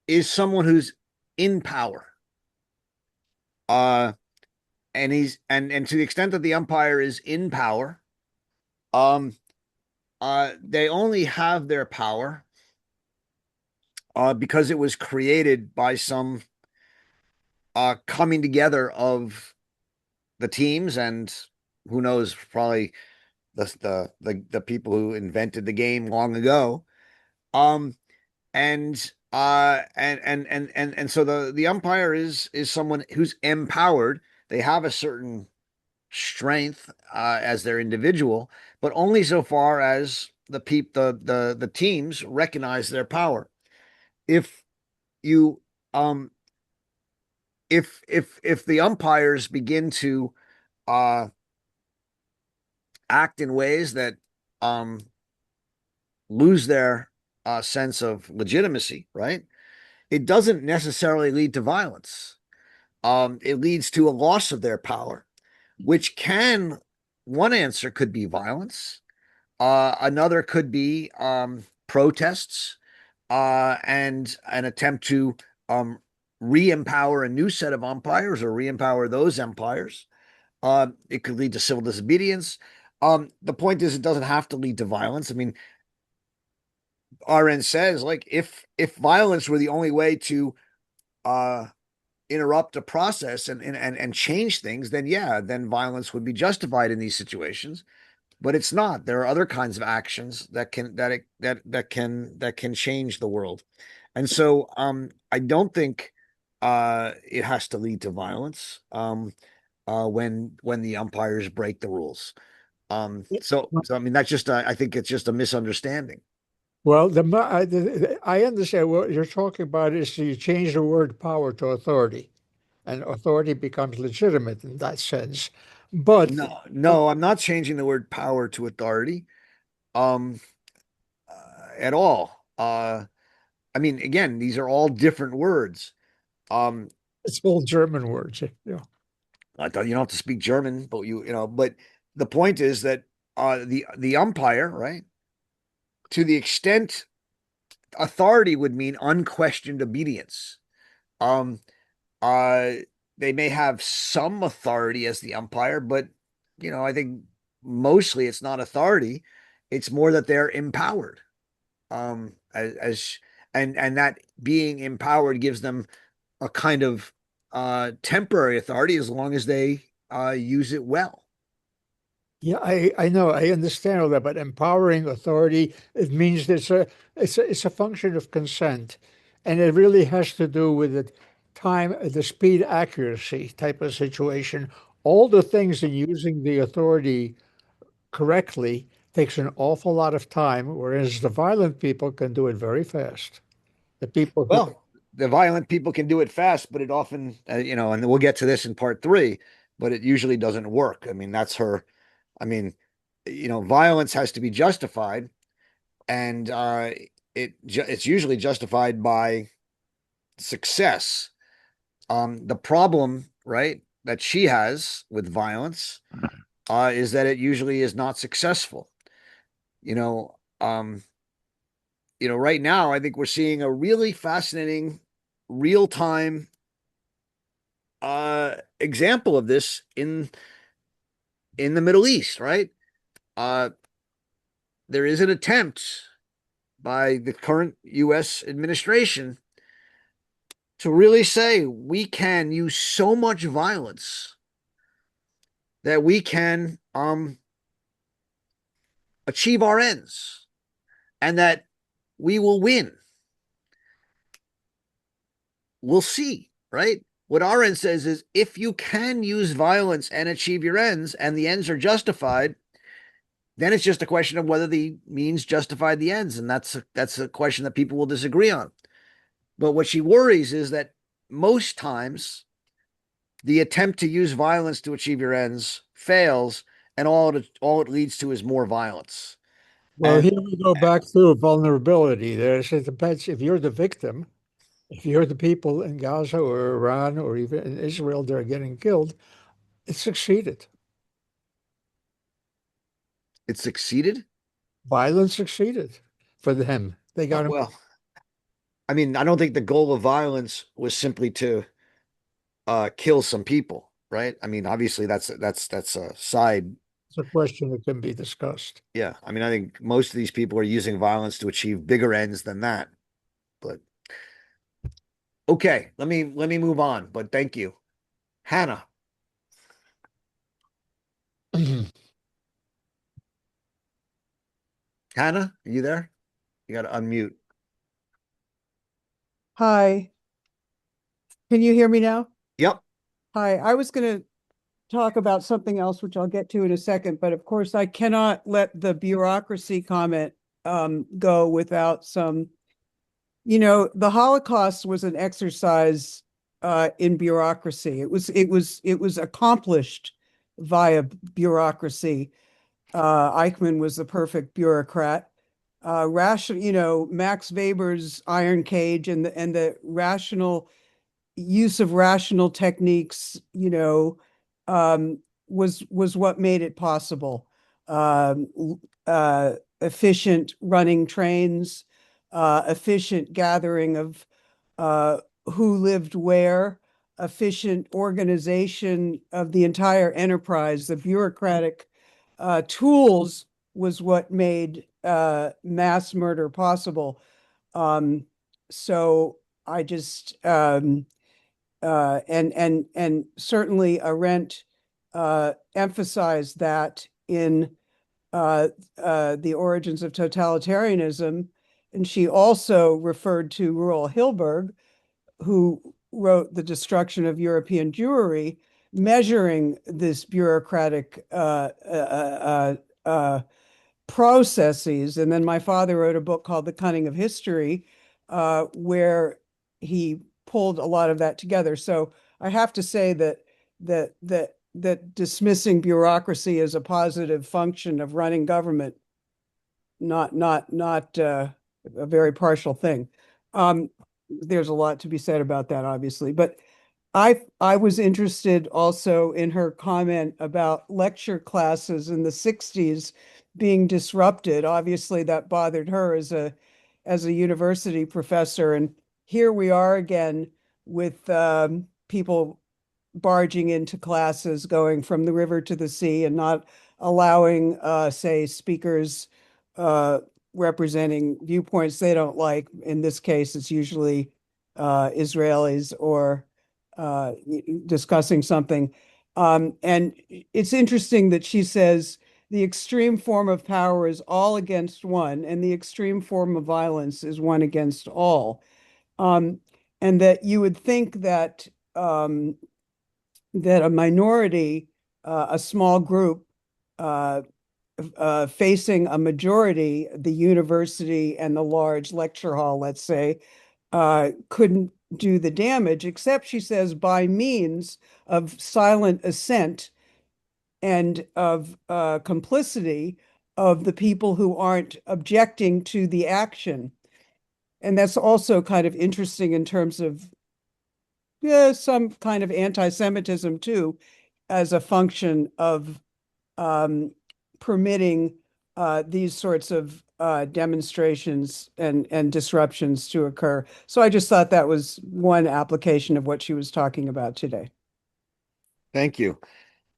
is someone who's in power. And he's and to the extent that the umpire is in power, they only have their power because it was created by some coming together of the teams, and who knows, probably the people who invented the game long ago. And so the umpire is someone who's empowered. They have a certain strength as their individual, but only so far as the teams recognize their power. If you if the umpires begin to uh act in ways that lose their sense of legitimacy, right? It doesn't necessarily lead to violence. It leads to a loss of their power, which can, one answer could be violence. Another could be protests and an attempt to re-empower a new set of umpires or re-empower those umpires. It could lead to civil disobedience. The point is, it doesn't have to lead to violence. I mean, Arendt says, like, if violence were the only way to uh, interrupt a process and change things, then yeah, then violence would be justified in these situations. But it's not. There are other kinds of actions that can change the world. And so I don't think it has to lead to violence when the umpires break the rules. So I mean that's just I think it's just a misunderstanding. Well, I understand what you're talking about is you change the word power to authority, and authority becomes legitimate in that sense. But No, I'm not changing the word power to authority um at all. I mean, again, these are all different words. Um, it's all German words. Yeah. I thought you don't have to speak German, but but the point is that the umpire, right? To the extent authority would mean unquestioned obedience. Um, uh, they may have some authority as the umpire, but I think mostly it's not authority. It's more that they're empowered. As and that being empowered gives them a kind of temporary authority as long as they use it well. Yeah, I know, I understand all that, but empowering authority, it means it's a function of consent. And it really has to do with the time, the speed accuracy type of situation. All the things in using the authority correctly takes an awful lot of time, whereas the violent people can do it very fast. The people who Well, the violent people can do it fast, but it often, and we'll get to this in part three, but it usually doesn't work. I mean, that's her. I mean, violence has to be justified, and it's usually justified by success. The problem, right, that she has with violence is that it usually is not successful. You know, um, right now, I think we're seeing a really fascinating real time example of this in the Middle East, right? Uh, there is an attempt by the current U.S. administration to really say we can use so much violence that we can achieve our ends and that we will win. We'll see, right? What Arendt says is if you can use violence and achieve your ends and the ends are justified, then it's just a question of whether the means justify the ends. And that's a question that people will disagree on. But what she worries is that most times the attempt to use violence to achieve your ends fails, and all it leads to is more violence. Well, And here we go back to vulnerability. It depends if you're the victim, if you're the people in Gaza or Iran or even in Israel, they're getting killed. It succeeded. it succeeded. Violence succeeded for them. They got him. Well, I mean, I don't think the goal of violence was simply to kill some people, right? I mean, obviously that's a side. It's a question that can be discussed. Yeah, I mean, I think most of these people are using violence to achieve bigger ends than that. But okay, let me move on. But thank you, Hannah. Hannah, are you there? You got to unmute. Hi, can you hear me now? Yep. Hi, I was going to talk about something else, which I'll get to in a second, but of course I cannot let the bureaucracy comment go without some, the Holocaust was an exercise in bureaucracy. It was accomplished via bureaucracy. Eichmann was the perfect bureaucrat. Max Weber's iron cage and the rational use of rational techniques, um, was what made it possible. Um, Efficient running trains, efficient gathering of who lived where, efficient organization of the entire enterprise. The bureaucratic tools was what made mass murder possible. So I just and certainly Arendt emphasized that in the origins of totalitarianism, and she also referred to Ruel Hilberg, who wrote The Destruction of European Jewry, measuring this bureaucratic processes. And then my father wrote a book called The Cunning of History, where he pulled a lot of that together. So I have to say that dismissing bureaucracy as a positive function of running government, not a very partial thing. There's a lot to be said about that, obviously, but I was interested also in her comment about lecture classes in the 60s being disrupted. Obviously, that bothered her as a university professor. And here we are again with people barging into classes, going from the river to the sea, and not allowing, say, speakers representing viewpoints they don't like. In this case, it's usually Israelis or discussing something. And it's interesting that she says the extreme form of power is all against one, and the extreme form of violence is one against all. Um, and that you would think that a minority, a small group, uh, facing a majority, the university and the large lecture hall, let's say, couldn't do the damage, except she says by means of silent assent and of complicity of the people who aren't objecting to the action. And that's also kind of interesting in terms of some kind of anti-Semitism too, as a function of permitting these sorts of demonstrations and disruptions to occur. So I just thought that was one application of what she was talking about today. Thank you.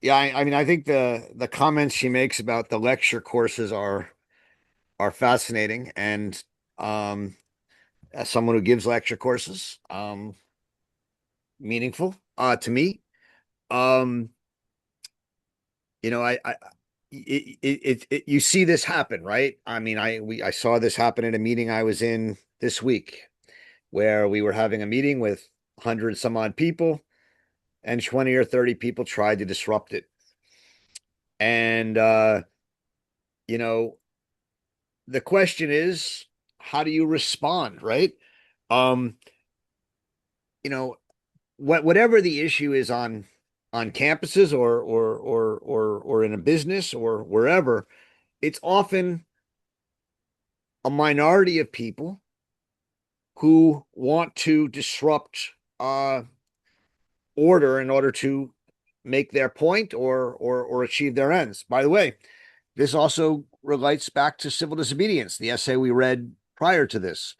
Yeah, I mean, I think the comments she makes about the lecture courses are fascinating, and um, as someone who gives lecture courses, meaningful to me. Um, you see this happen, right? I mean, I saw this happen at a meeting I was in this week, where we were having a meeting with 100 some odd people, and 20 or 30 people tried to disrupt it. And you know, the question is, how do you respond, right? Um, whatever the issue is on campuses or in a business or wherever, it's often a minority of people who want to disrupt order in order to make their point or achieve their ends. By the way, this also relates back to civil disobedience, the essay we read prior to this,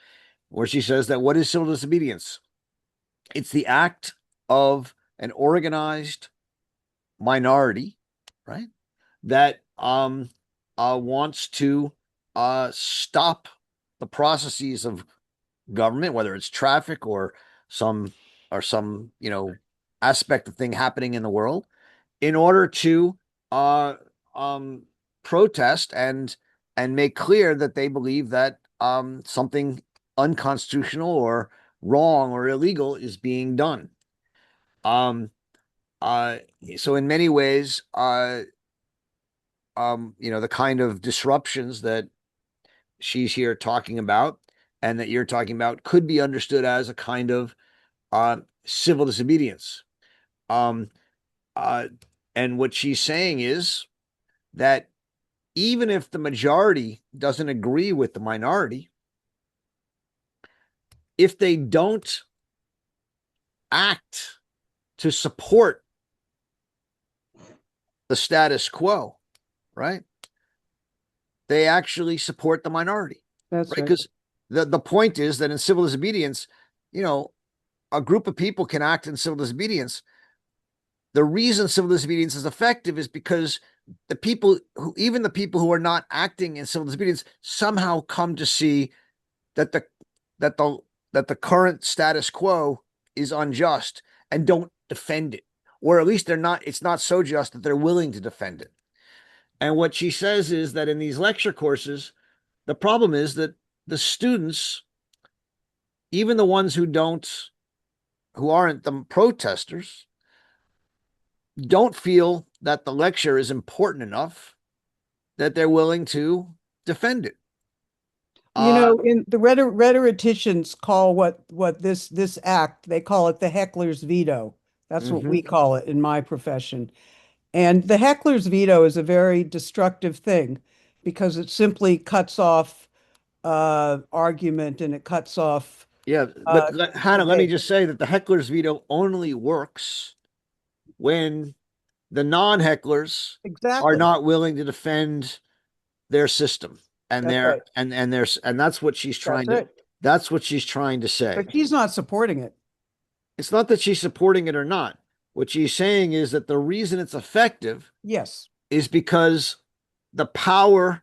where she says that what is civil disobedience? It's the act of an organized minority, right, that wants to stop the processes of government, whether it's traffic some some aspect of thing happening in the world, in order to uh, um, protest and make clear that they believe that something unconstitutional or wrong or illegal is being done. Um, uh, so in many ways, the kind of disruptions that she's here talking about and that you're talking about could be understood as a kind of civil disobedience. Um, uh, and what she's saying is that even if the majority doesn't agree with the minority, if they don't act to support the status quo, right? They actually support the minority, That's right? right. Because the point is that in civil disobedience, a group of people can act in civil disobedience. The reason civil disobedience is effective is because even the people who are not acting in civil disobedience somehow come to see that the current status quo is unjust and don't defend it, or at least it's not so just that they're willing to defend it. And what she says is that in these lecture courses, the problem is that the students, even the ones who aren't the protesters, don't feel that the lecture is important enough that they're willing to defend it. In the rhetoricians call what this act, they call it the heckler's veto. That's what we call it in my profession. And the heckler's veto is a very destructive thing because it simply cuts off argument and it cuts off Yeah, but Hannah, let me debate. just say that the heckler's veto only works when the non-hecklers are Exactly. not willing to defend their system and That's right. that's what she's That's trying to it. that's what she's trying to say. But she's not supporting it. It's not that she's supporting it or not. What she's saying is that the reason it's effective Yes. is because the power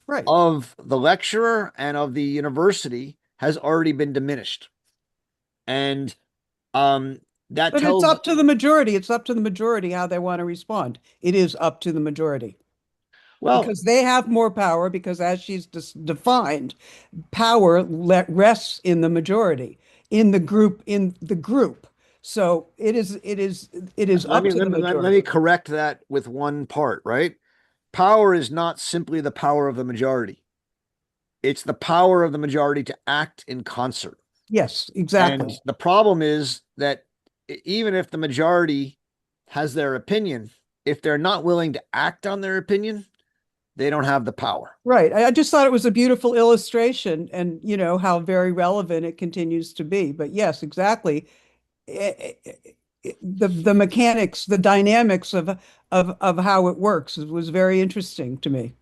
Right. of the lecturer and of the university has already been diminished. And that But it's tells up to the majority. It's up to the majority how they want to respond. It is up to the majority well, because they have more power because as she's defined, power rests in the majority, in the group. So it is let up me to the let me let me majority. correct that with one part, right? Power is not simply the power of the majority. It's the power of the majority to act in concert. Yes, And exactly. the problem is that even if the majority has their opinion, if they're not willing to act on their opinion, they don't have the power. Right. I just thought it was a beautiful illustration and how very relevant it continues to be. But yes, exactly. The mechanics, the dynamics of how it works was very interesting to me.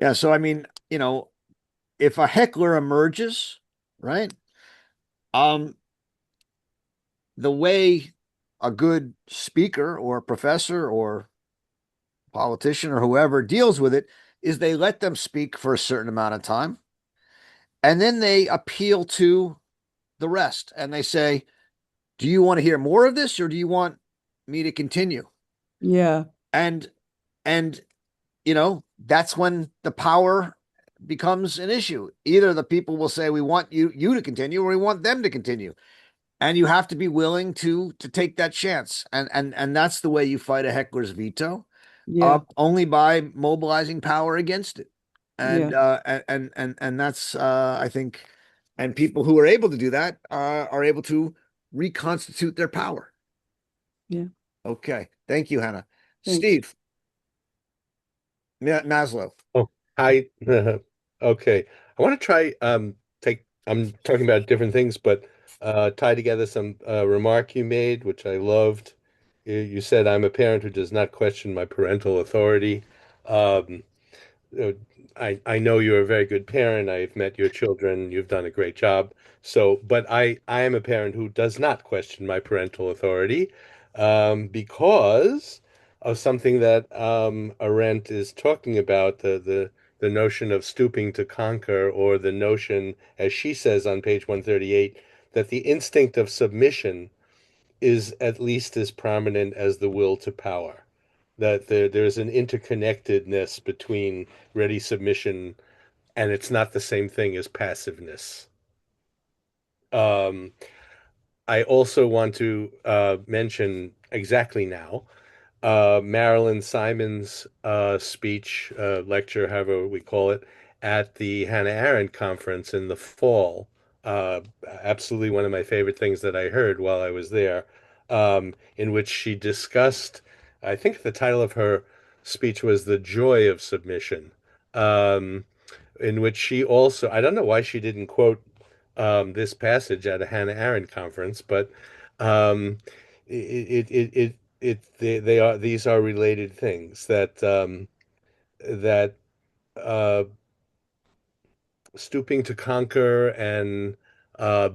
Yeah. So, I mean, if a heckler emerges, right? Um, the way a good speaker or professor or politician or whoever deals with it is they let them speak for a certain amount of time and then they appeal to the rest and they say, do you want to hear more of this or do you want me to continue? Yeah. And and that's when the power becomes an issue. Either the people will say we want you to continue or we want them to continue. And you have to be willing to take that chance. And that's the way you fight a heckler's veto, Yeah. only by mobilizing power against it. Yeah. And that's I think, and people who are able to do that are able to reconstitute their power. Yeah. Okay. Thank you, Hannah. Thanks. Steve Maslow. Oh, hi. Okay. I want to try I'm talking about different things, but tie together some remark you made, which I loved. You said I'm a parent who does not question my parental authority. Um, uh, I know you're a very good parent. I've met your children. You've done a great job. So, but I am a parent who does not question my parental authority because of something that Arendt is talking about, the notion of stooping to conquer, or the notion, as she says on page 138, that the instinct of submission is at least as prominent as the will to power, that there's an interconnectedness between ready submission, and it's not the same thing as passiveness. Um, I also want to mention exactly now Marilyn Simon's speech, lecture, however we call it, at the Hannah Arendt conference in the fall. Uh, Absolutely one of my favorite things that I heard while I was there, in which she discussed, I think the title of her speech was The Joy of Submission, in which she also, I don't know why she didn't quote this passage at a Hannah Arendt conference, but um, they are these are related things that uh, stooping to conquer and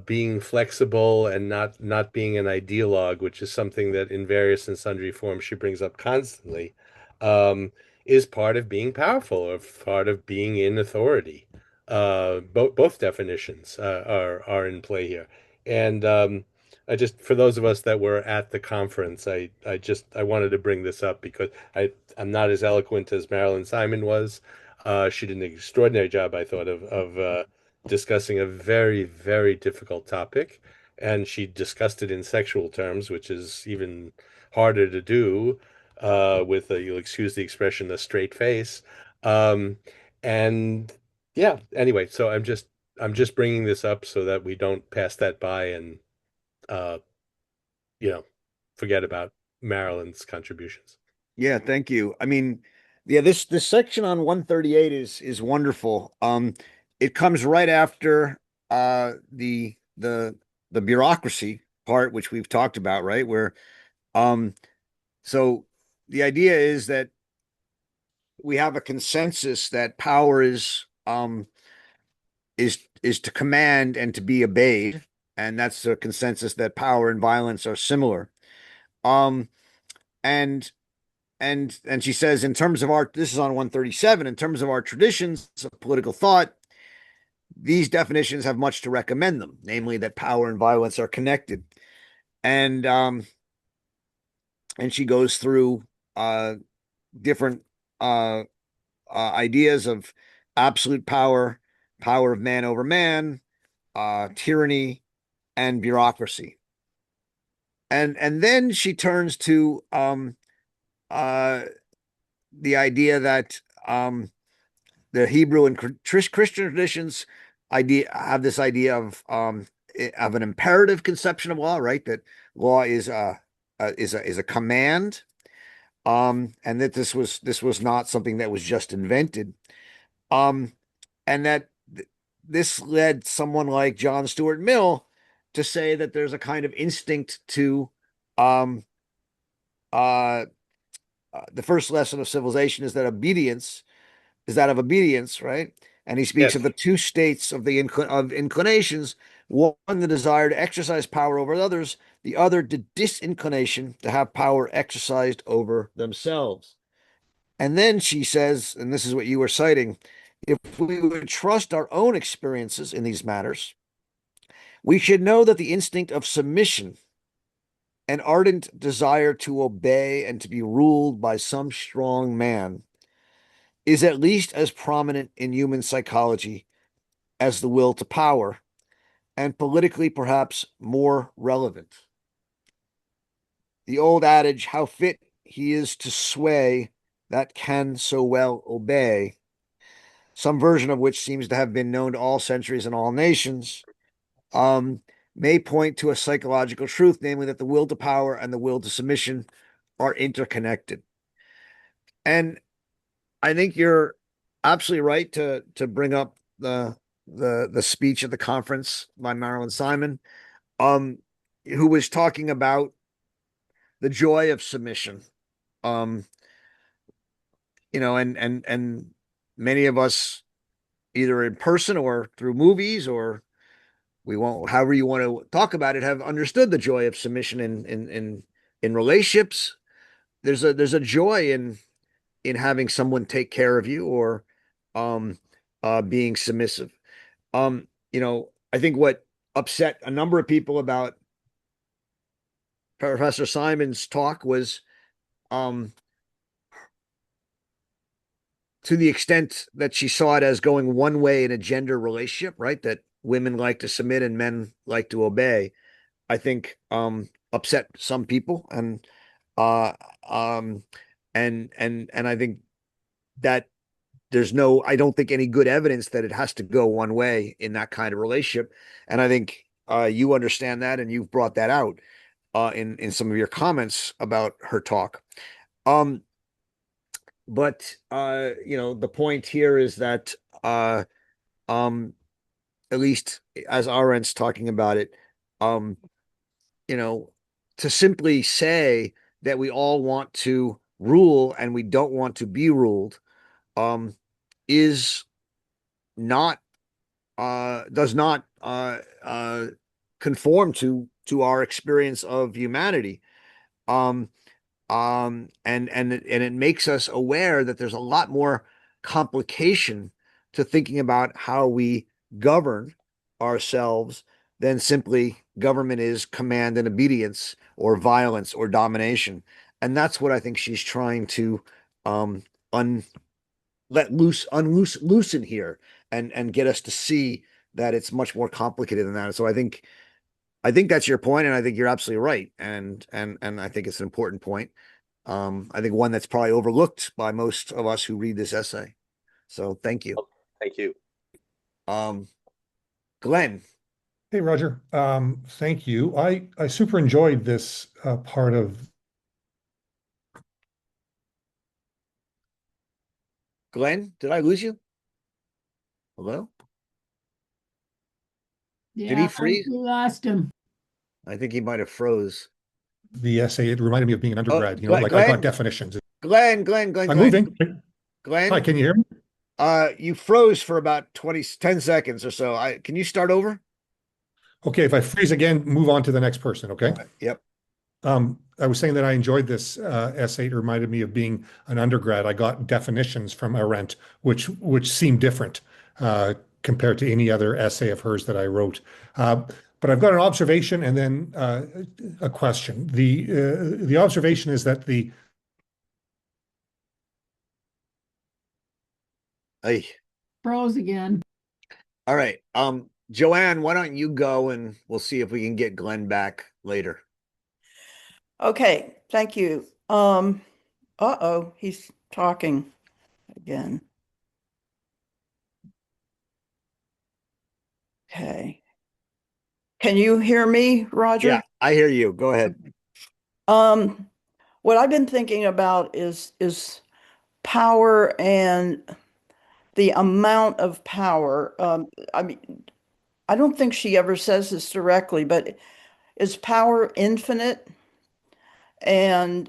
being flexible and not being an ideologue, which is something that in various and sundry forms she brings up constantly, is part of being powerful or part of being in authority. Both definitions are in play here, and I just for those of us that were at the conference, I wanted to bring this up because I'm not as eloquent as Marilyn Simon was. She did an extraordinary job, I thought, of discussing a very, very difficult topic. And she discussed it in sexual terms, which is even harder to do with, you'll excuse the expression, a straight face. Um, and yeah, anyway, so I'm just bringing this up so that we don't pass that by and, uh, you know, forget about Marilyn's contributions. Yeah, thank you. I mean, yeah, this section on 138 is wonderful. It comes right after the bureaucracy part, which we've talked about, right? Where um so the idea is that we have a consensus that power is to command and to be obeyed, and that's a consensus that power and violence are similar. Um and and she says, in terms of our, this is on 137, in terms of our traditions of political thought, these definitions have much to recommend them, namely that power and violence are connected. And and she goes through different ideas of absolute power, power of man over man, tyranny, and bureaucracy. And then she turns to uh, the idea that the Hebrew and Christian traditions have this idea of an imperative conception of law, right? That law is a command, and that this was not something that was just invented, um, and that this led someone like John Stuart Mill to say that there's a kind of instinct to um, uh, the first lesson of civilization is that of obedience, right? And he speaks Yes. of the two states of the of inclinations: one, the desire to exercise power over others; the other, the disinclination to have power exercised over themselves. And then she says, and this is what you were citing, if we would trust our own experiences in these matters, we should know that the instinct of submission, an ardent desire to obey and to be ruled by some strong man, is at least as prominent in human psychology as the will to power, and politically perhaps more relevant. The old adage, how fit he is to sway that can so well obey, some version of which seems to have been known to all centuries and all nations, um, may point to a psychological truth, namely that the will to power and the will to submission are interconnected. And I think you're absolutely right to bring up the speech at the conference by Marilyn Simon, um, who was talking about the joy of submission. Um, and many of us, either in person or through movies, or we won't, however you want to talk about it, have understood the joy of submission in relationships. There's a joy in having someone take care of you, or um being submissive. I think what upset a number of people about Professor Simon's talk was um to the extent that she saw it as going one way in a gender relationship, right? That women like to submit and men like to obey, I think upset some people, and I think that I don't think any good evidence that it has to go one way in that kind of relationship. And I think you understand that, and you've brought that out in some of your comments about her talk. But the point here is that at least as Arendt's talking about it, um, to simply say that we all want to rule and we don't want to be ruled, is not does not conform to our experience of humanity. And it makes us aware that there's a lot more complication to thinking about how we govern ourselves than simply government is command and obedience or violence or domination. And that's what I think she's trying to loosen here and get us to see that it's much more complicated than that. So I think that's your point, and I think you're absolutely right. And I think it's an important point. I think one that's probably overlooked by most of us who read this essay. So thank you. Thank you. Glenn. Hey, Roger. Thank you. I super enjoyed this part of. Glenn, did I lose you? Hello? Yeah, Did he freeze? we lost him. I think he might have froze. The essay, it reminded me of being an undergrad, Glenn, like I got definitions. Glenn. I'm moving. Glenn. Hi, can you hear me? You froze for about 10 seconds or so. Can you start over? Okay, if I freeze again, move on to the next person, okay? Right. Yep. I was saying that I enjoyed this essay. It reminded me of being an undergrad. I got definitions from Arendt, which seemed different compared to any other essay of hers that I wrote. But I've got an observation and then a question. The observation is that Hey. Froze again. All right. Joanne, why don't you go and we'll see if we can get Glenn back later. Okay, thank you. He's talking again. Okay. Can you hear me, Roger? Yeah, I hear you. Go ahead. What I've been thinking about is power and the amount of power. I mean, I don't think she ever says this directly, but is power infinite? And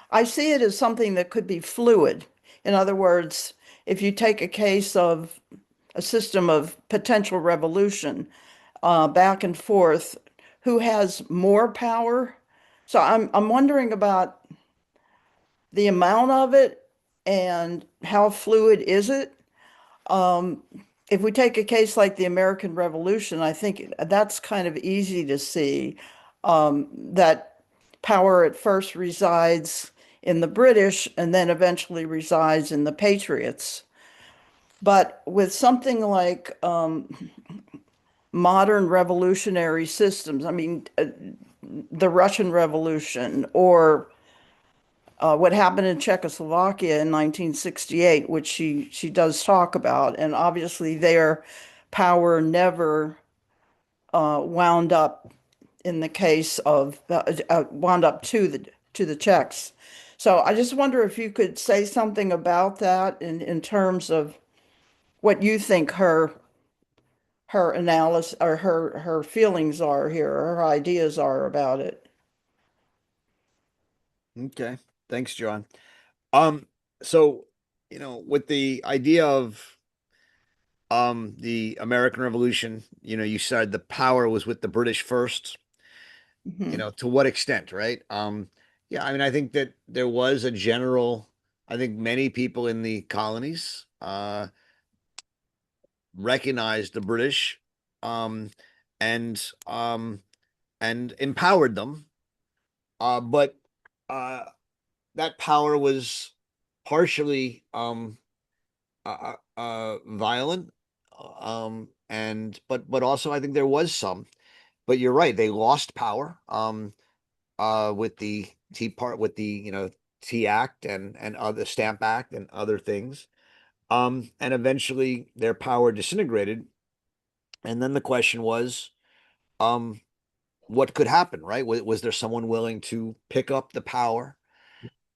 I see it as something that could be fluid. In other words, if you take a case of a system of potential revolution, back and forth, who has more power? So I'm wondering about the amount of it and how fluid is it? If we take a case like the American Revolution, I think that's kind of easy to see, that power at first resides in the British and then eventually resides in the Patriots. But with something like modern revolutionary systems, I mean, the Russian Revolution or what happened in Czechoslovakia in 1968, which she does talk about, and obviously their power never wound up in the case of wound up to the Czechs. So I just wonder if you could say something about that in terms of what you think her analysis or her feelings are here, or her ideas are about it. Okay. Thanks, John. So, with the idea of the American Revolution, you said the power was with the British first. Mhm. To what extent, right? Yeah, I mean, I think that there was a general, I think many people in the colonies recognized the British and empowered them. But that power was partially violent, but also I think there was some. But you're right, they lost power with the with the Tea Act and other Stamp Act and other things. And eventually their power disintegrated. And then the question was, what could happen, right? Was there someone willing to pick up the power?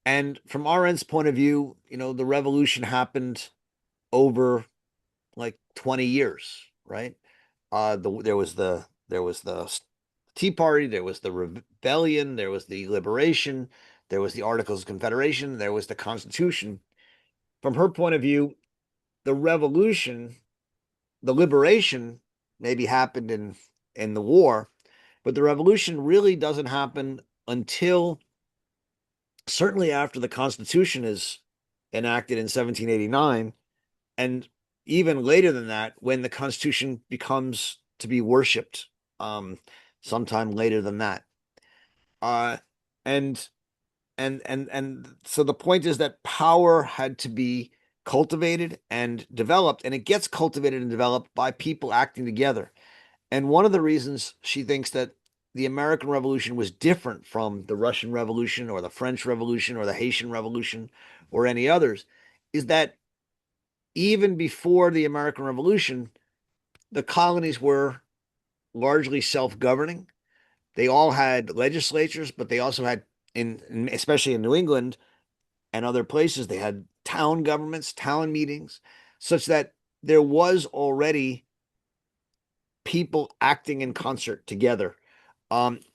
And from Arendt's point of view, the revolution happened over like 20 years, right? There was the Tea Party, there was the rebellion, there was the liberation, there was the Articles of Confederation, there was the Constitution. From her point of view, the revolution, the liberation maybe happened in the war, but the revolution really doesn't happen until certainly after the Constitution is enacted in 1789, and even later than that, when the Constitution becomes to be worshipped, sometime later than that. And so the point is that power had to be cultivated and developed, and it gets cultivated and developed by people acting together. And one of the reasons she thinks that the American Revolution was different from the Russian Revolution or the French Revolution or the Haitian Revolution or any others is that even before the American Revolution, the colonies were largely self-governing. They all had legislatures, but they also had, especially in New England and other places, they had town governments, town meetings, such that there was already people acting in concert together.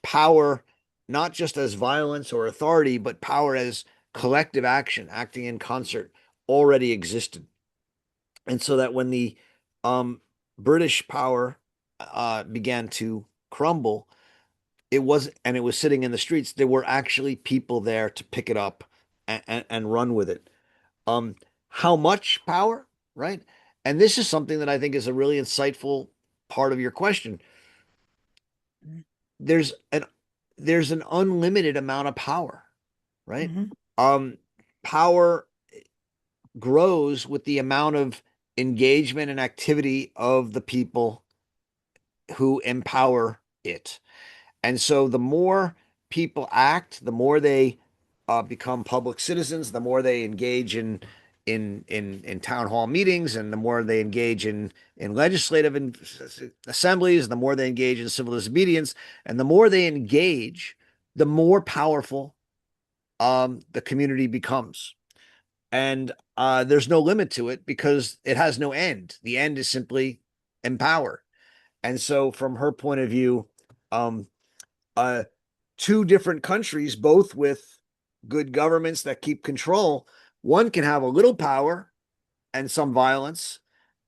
Power, not just as violence or authority, but power as collective action, acting in concert, already existed. And so that when the British power began to crumble, it was sitting in the streets, there were actually people there to pick it up and run with it. How much power, right? And this is something that I think is a really insightful part of your question. There's an unlimited amount of power, right? Power grows with the amount of engagement and activity of the people who empower it. And so the more people act, the more they become public citizens, the more they engage in town hall meetings, and the more they engage in legislative assemblies, the more they engage in civil disobedience, and the more they engage, the more powerful the community becomes. And there's no limit to it because it has no end. The end is simply empower. And so from her point of view, two different countries, both with good governments that keep control, one can have a little power and some violence,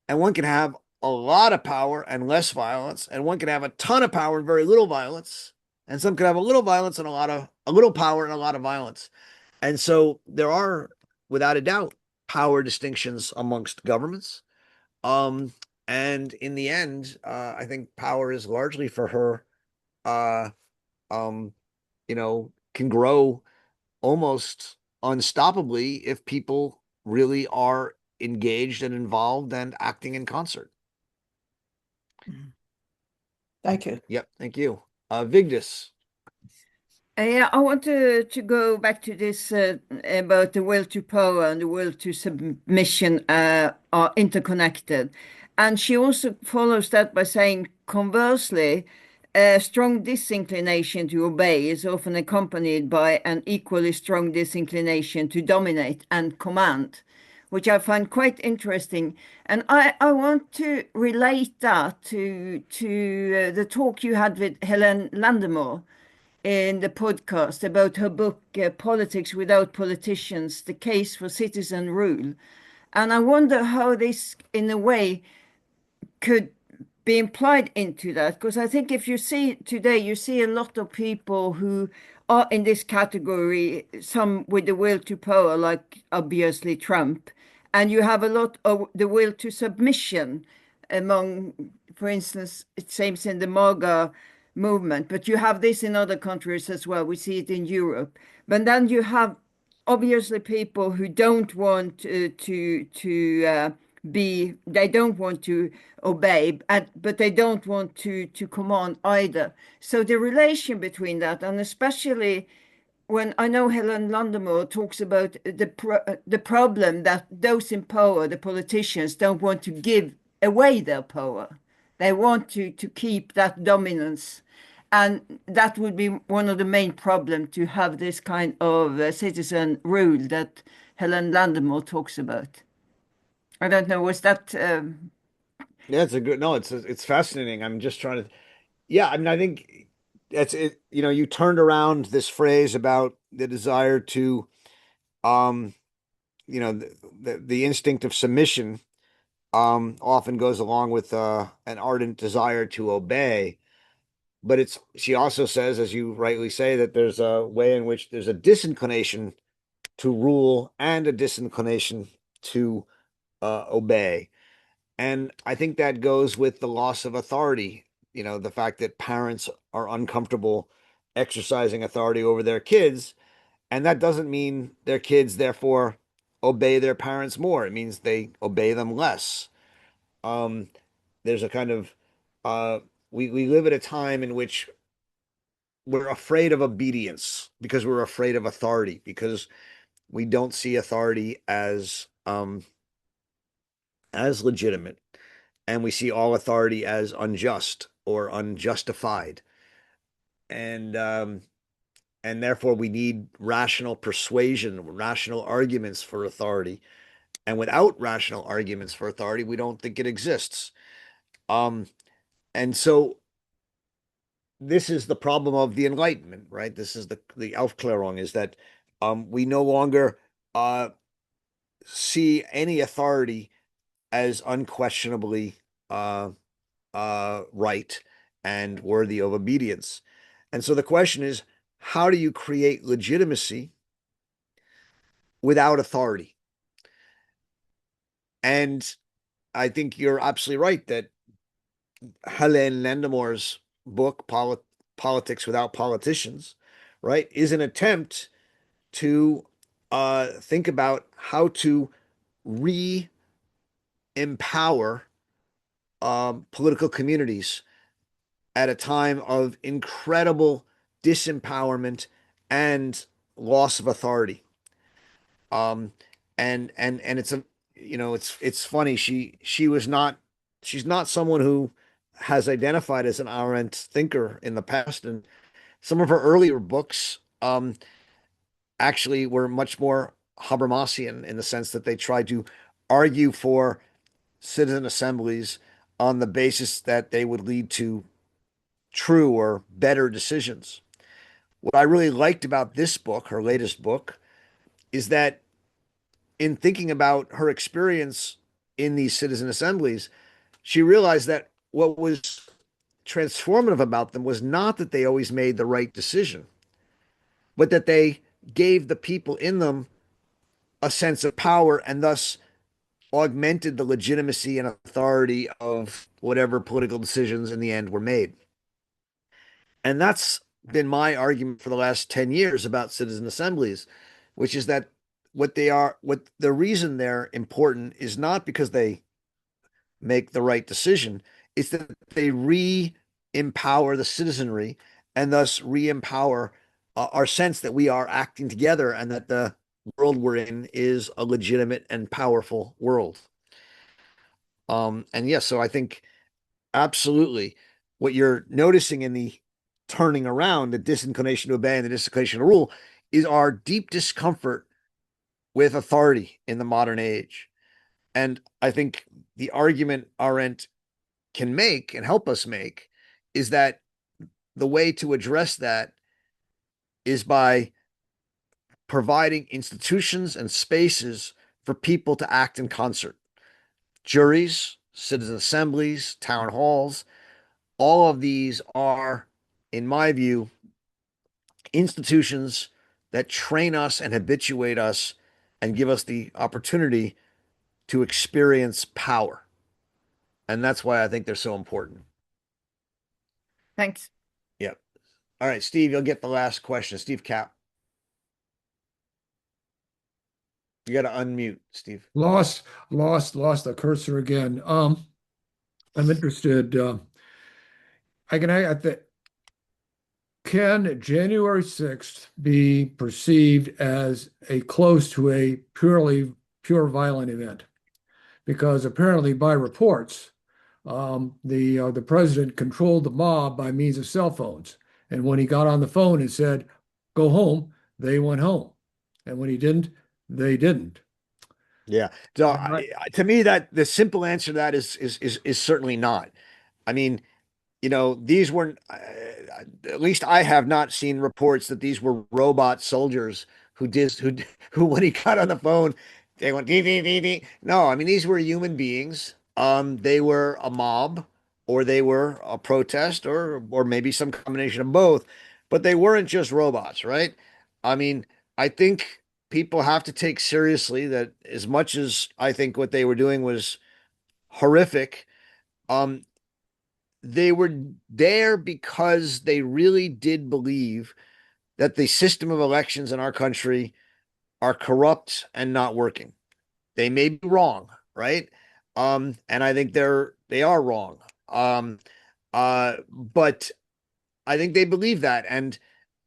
and one can have a lot of power and less violence, and one can have a ton of power and very little violence, and some can have a little violence and a little power and a lot of violence. And so there are, without a doubt, power distinctions amongst governments. And in the end, I think power is largely for her, can grow almost unstoppably if people really are engaged and involved and acting in concert. Thank you. Yep, thank you. Vigdis. Yeah, I want to go back to this about the will to power and the will to submission are interconnected. And she also follows that by saying, conversely, a strong disinclination to obey is often accompanied by an equally strong disinclination to dominate and command, which I find quite interesting. And I want to relate that to the talk you had with Helen Landemore in the podcast about her book, Politics Without Politicians, The Case for Citizen Rule. And I wonder how this, in a way, could be implied into that. Because I think if you see today, you see a lot of people who are in this category, some with the will to power, like obviously Trump, and you have a lot of the will to submission among, for instance, it seems in the MAGA movement, but you have this in other countries as well. We see it in Europe. But then you have obviously people who don't want to they don't want to obey, but they don't want to command either. So the relation between that, and especially when I know Helen Landemore talks about the problem that those in power, the politicians, don't want to give away their power. They want to keep that dominance. And that would be one of the main problems, to have this kind of citizen rule that Helen Landemore talks about. I don't know, was that Yeah, it's a good, no, it's fascinating. I'm just trying to, yeah, I mean, I think that's it. You know, you turned around this phrase about the desire to, um, the instinct of submission, often goes along with an ardent desire to obey. But she also says, as you rightly say, that there's a way in which there's a disinclination to rule and a disinclination to obey. And I think that goes with the loss of authority. You know, the fact that parents are uncomfortable exercising authority over their kids. And that doesn't mean their kids, therefore, obey their parents more. It means they obey them less. Um, there's a kind of, we live at a time in which we're afraid of obedience because we're afraid of authority, because we don't see authority as legitimate, and we see all authority as unjust or unjustified, and and therefore we need rational persuasion, rational arguments for authority. And without rational arguments for authority, we don't think it exists. And so this is the problem of the Enlightenment, right? This is the Aufklärung, is that we no longer see any authority as unquestionably right and worthy of obedience. And so the question is, how do you create legitimacy without authority? And I think you're absolutely right that Helen Landemore's book, Politics Without Politicians, right, is an attempt to think about how to re-empower political communities at a time of incredible disempowerment and loss of authority. And it's it's funny. She's not someone who has identified as an Arendt thinker in the past, and some of her earlier books actually were much more Habermasian, in the sense that they tried to argue for citizen assemblies on the basis that they would lead to true or better decisions. What I really liked about this book, her latest book, is that in thinking about her experience in these citizen assemblies, she realized that what was transformative about them was not that they always made the right decision, but that they gave the people in them a sense of power, and thus augmented the legitimacy and authority of whatever political decisions in the end were made. And that's been my argument for the last 10 years about citizen assemblies, which is that what the reason they're important is not because they make the right decision, it's that they re-empower the citizenry, and thus re-empower our sense that we are acting together and that the world we're in is a legitimate and powerful world. And yes, so I think absolutely what you're noticing in the turning around, the disinclination to obey and the disinclination to rule, is our deep discomfort with authority in the modern age. And I think the argument Arendt can make and help us make is that the way to address that is by providing institutions and spaces for people to act in concert. Juries, citizen assemblies, town halls, all of these are, in my view, institutions that train us and habituate us and give us the opportunity to experience power. And that's why I think they're so important. Thanks. Yeah. All right, Steve, you'll get the last question. Steve Cap. You got to unmute, Steve. Lost the cursor again. I'm interested. Can January 6th be perceived as a close to a pure violent event? Because apparently, by reports, the president controlled the mob by means of cell phones. And when he got on the phone and said, "Go home," they went home. And when he didn't, they didn't. Yeah. So to me, that the simple answer to that is certainly not. I mean, these weren't. At least I have not seen reports that these were robot soldiers who when he got on the phone, they went dee dee dee dee. No, I mean these were human beings. They were a mob, or they were a protest, or maybe some combination of both. But they weren't just robots, right? I mean, I think people have to take seriously that as much as I think what they were doing was horrific, um, they were there because they really did believe that the system of elections in our country are corrupt and not working. They may be wrong, right? And I think they are wrong. But I think they believe that, and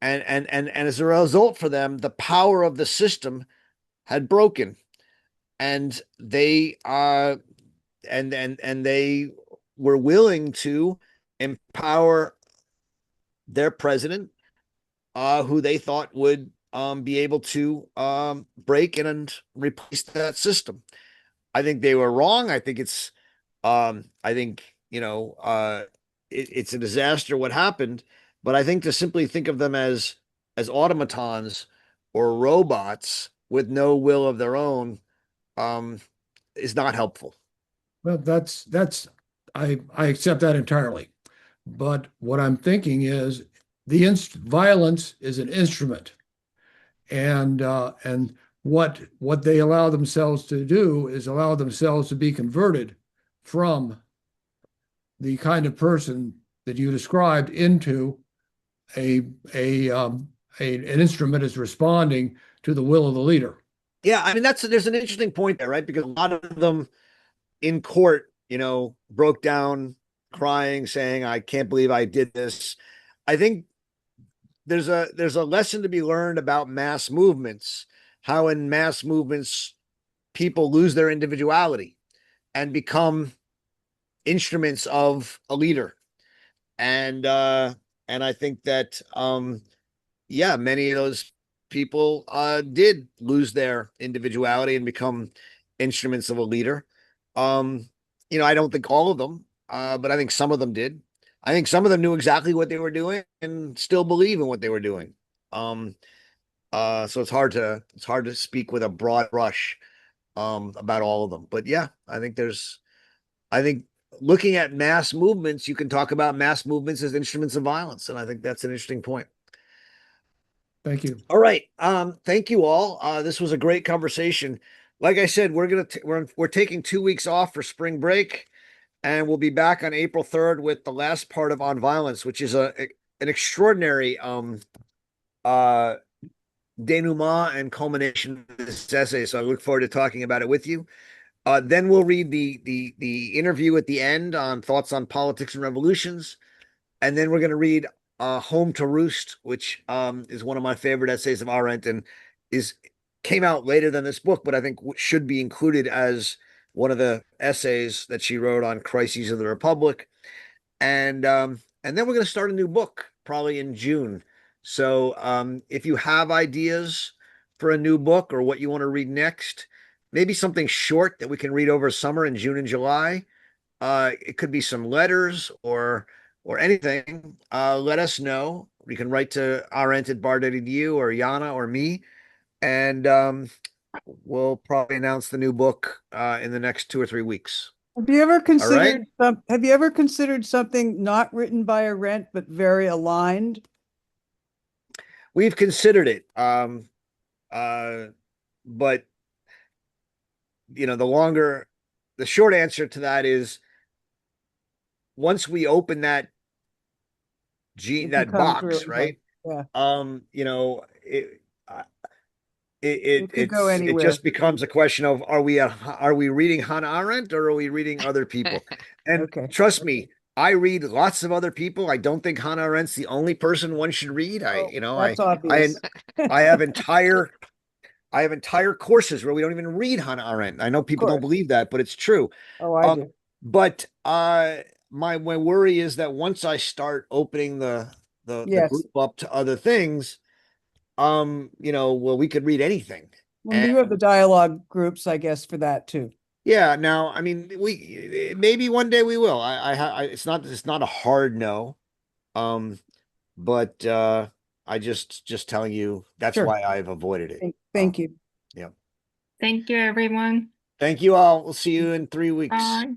as a result for them, the power of the system had broken, and they were willing to empower their president, who they thought would be able to break and replace that system. I think they were wrong. I think I think it's a disaster what happened, but I think to simply think of them as automatons or robots with no will of their own is not helpful. Well, I accept that entirely. But what I'm thinking is violence is an instrument, and what they allow themselves to do is allow themselves to be converted from the kind of person that you described into an instrument is responding to the will of the leader. Yeah, I mean there's an interesting point there, right? Because a lot of them in court, broke down crying, saying, "I can't believe I did this." I think there's a lesson to be learned about mass movements, how in mass movements people lose their individuality and become instruments of a leader. And I think that yeah, many of those people did lose their individuality and become instruments of a leader. I don't think all of them, but I think some of them did. I think some of them knew exactly what they were doing and still believe in what they were doing. So it's hard to speak with a broad brush about all of them. But yeah, I think looking at mass movements, you can talk about mass movements as instruments of violence, and I think that's an interesting point. Thank you. All right. Thank you all. This was a great conversation. Like I said, we're taking 2 weeks off for spring break, and we'll be back on April 3rd with the last part of On Violence, which is an extraordinary denouement and culmination of this essay. So I look forward to talking about it with you. Then we'll read the interview at the end on thoughts on politics and revolutions, and then we're going to read Home to Roost, which is one of my favorite essays of Arendt, and came out later than this book, but I think should be included as one of the essays that she wrote on Crises of the Republic. And then we're going to start a new book probably in June. So if you have ideas for a new book or what you want to read next, maybe something short that we can read over summer in June and July. It could be some letters or anything. Let us know. You can write to arendt@bar.edu or Yana or me, and we'll probably announce the new book in the next 2 or 3 weeks. Have you ever All right. considered have you ever considered something not written by Arendt but very aligned? We've considered it, but the short answer to that is once we open that It that becomes box, really right? hard. Yeah. It could go it anywhere. just becomes a question of are we reading Hannah Arendt or are we reading other people? And Okay. trust me, I read lots of other people. I don't think Hannah Arendt's the only person one should read. That's obvious. I have entire courses where we don't even read Hannah Arendt. I know people don't course. believe that, but it's true. Oh, I do. But my worry is that once I start opening the Yes. group up to other things, well, we could read anything. Well, you have the dialogue groups, I guess, for that too. Yeah. Now, I mean, maybe one day we will. It's not a hard no. But I just telling you that's Sure. why I've avoided it. Thank you. Yeah. Thank you, everyone. Thank you all. We'll see you in 3 weeks. Bye.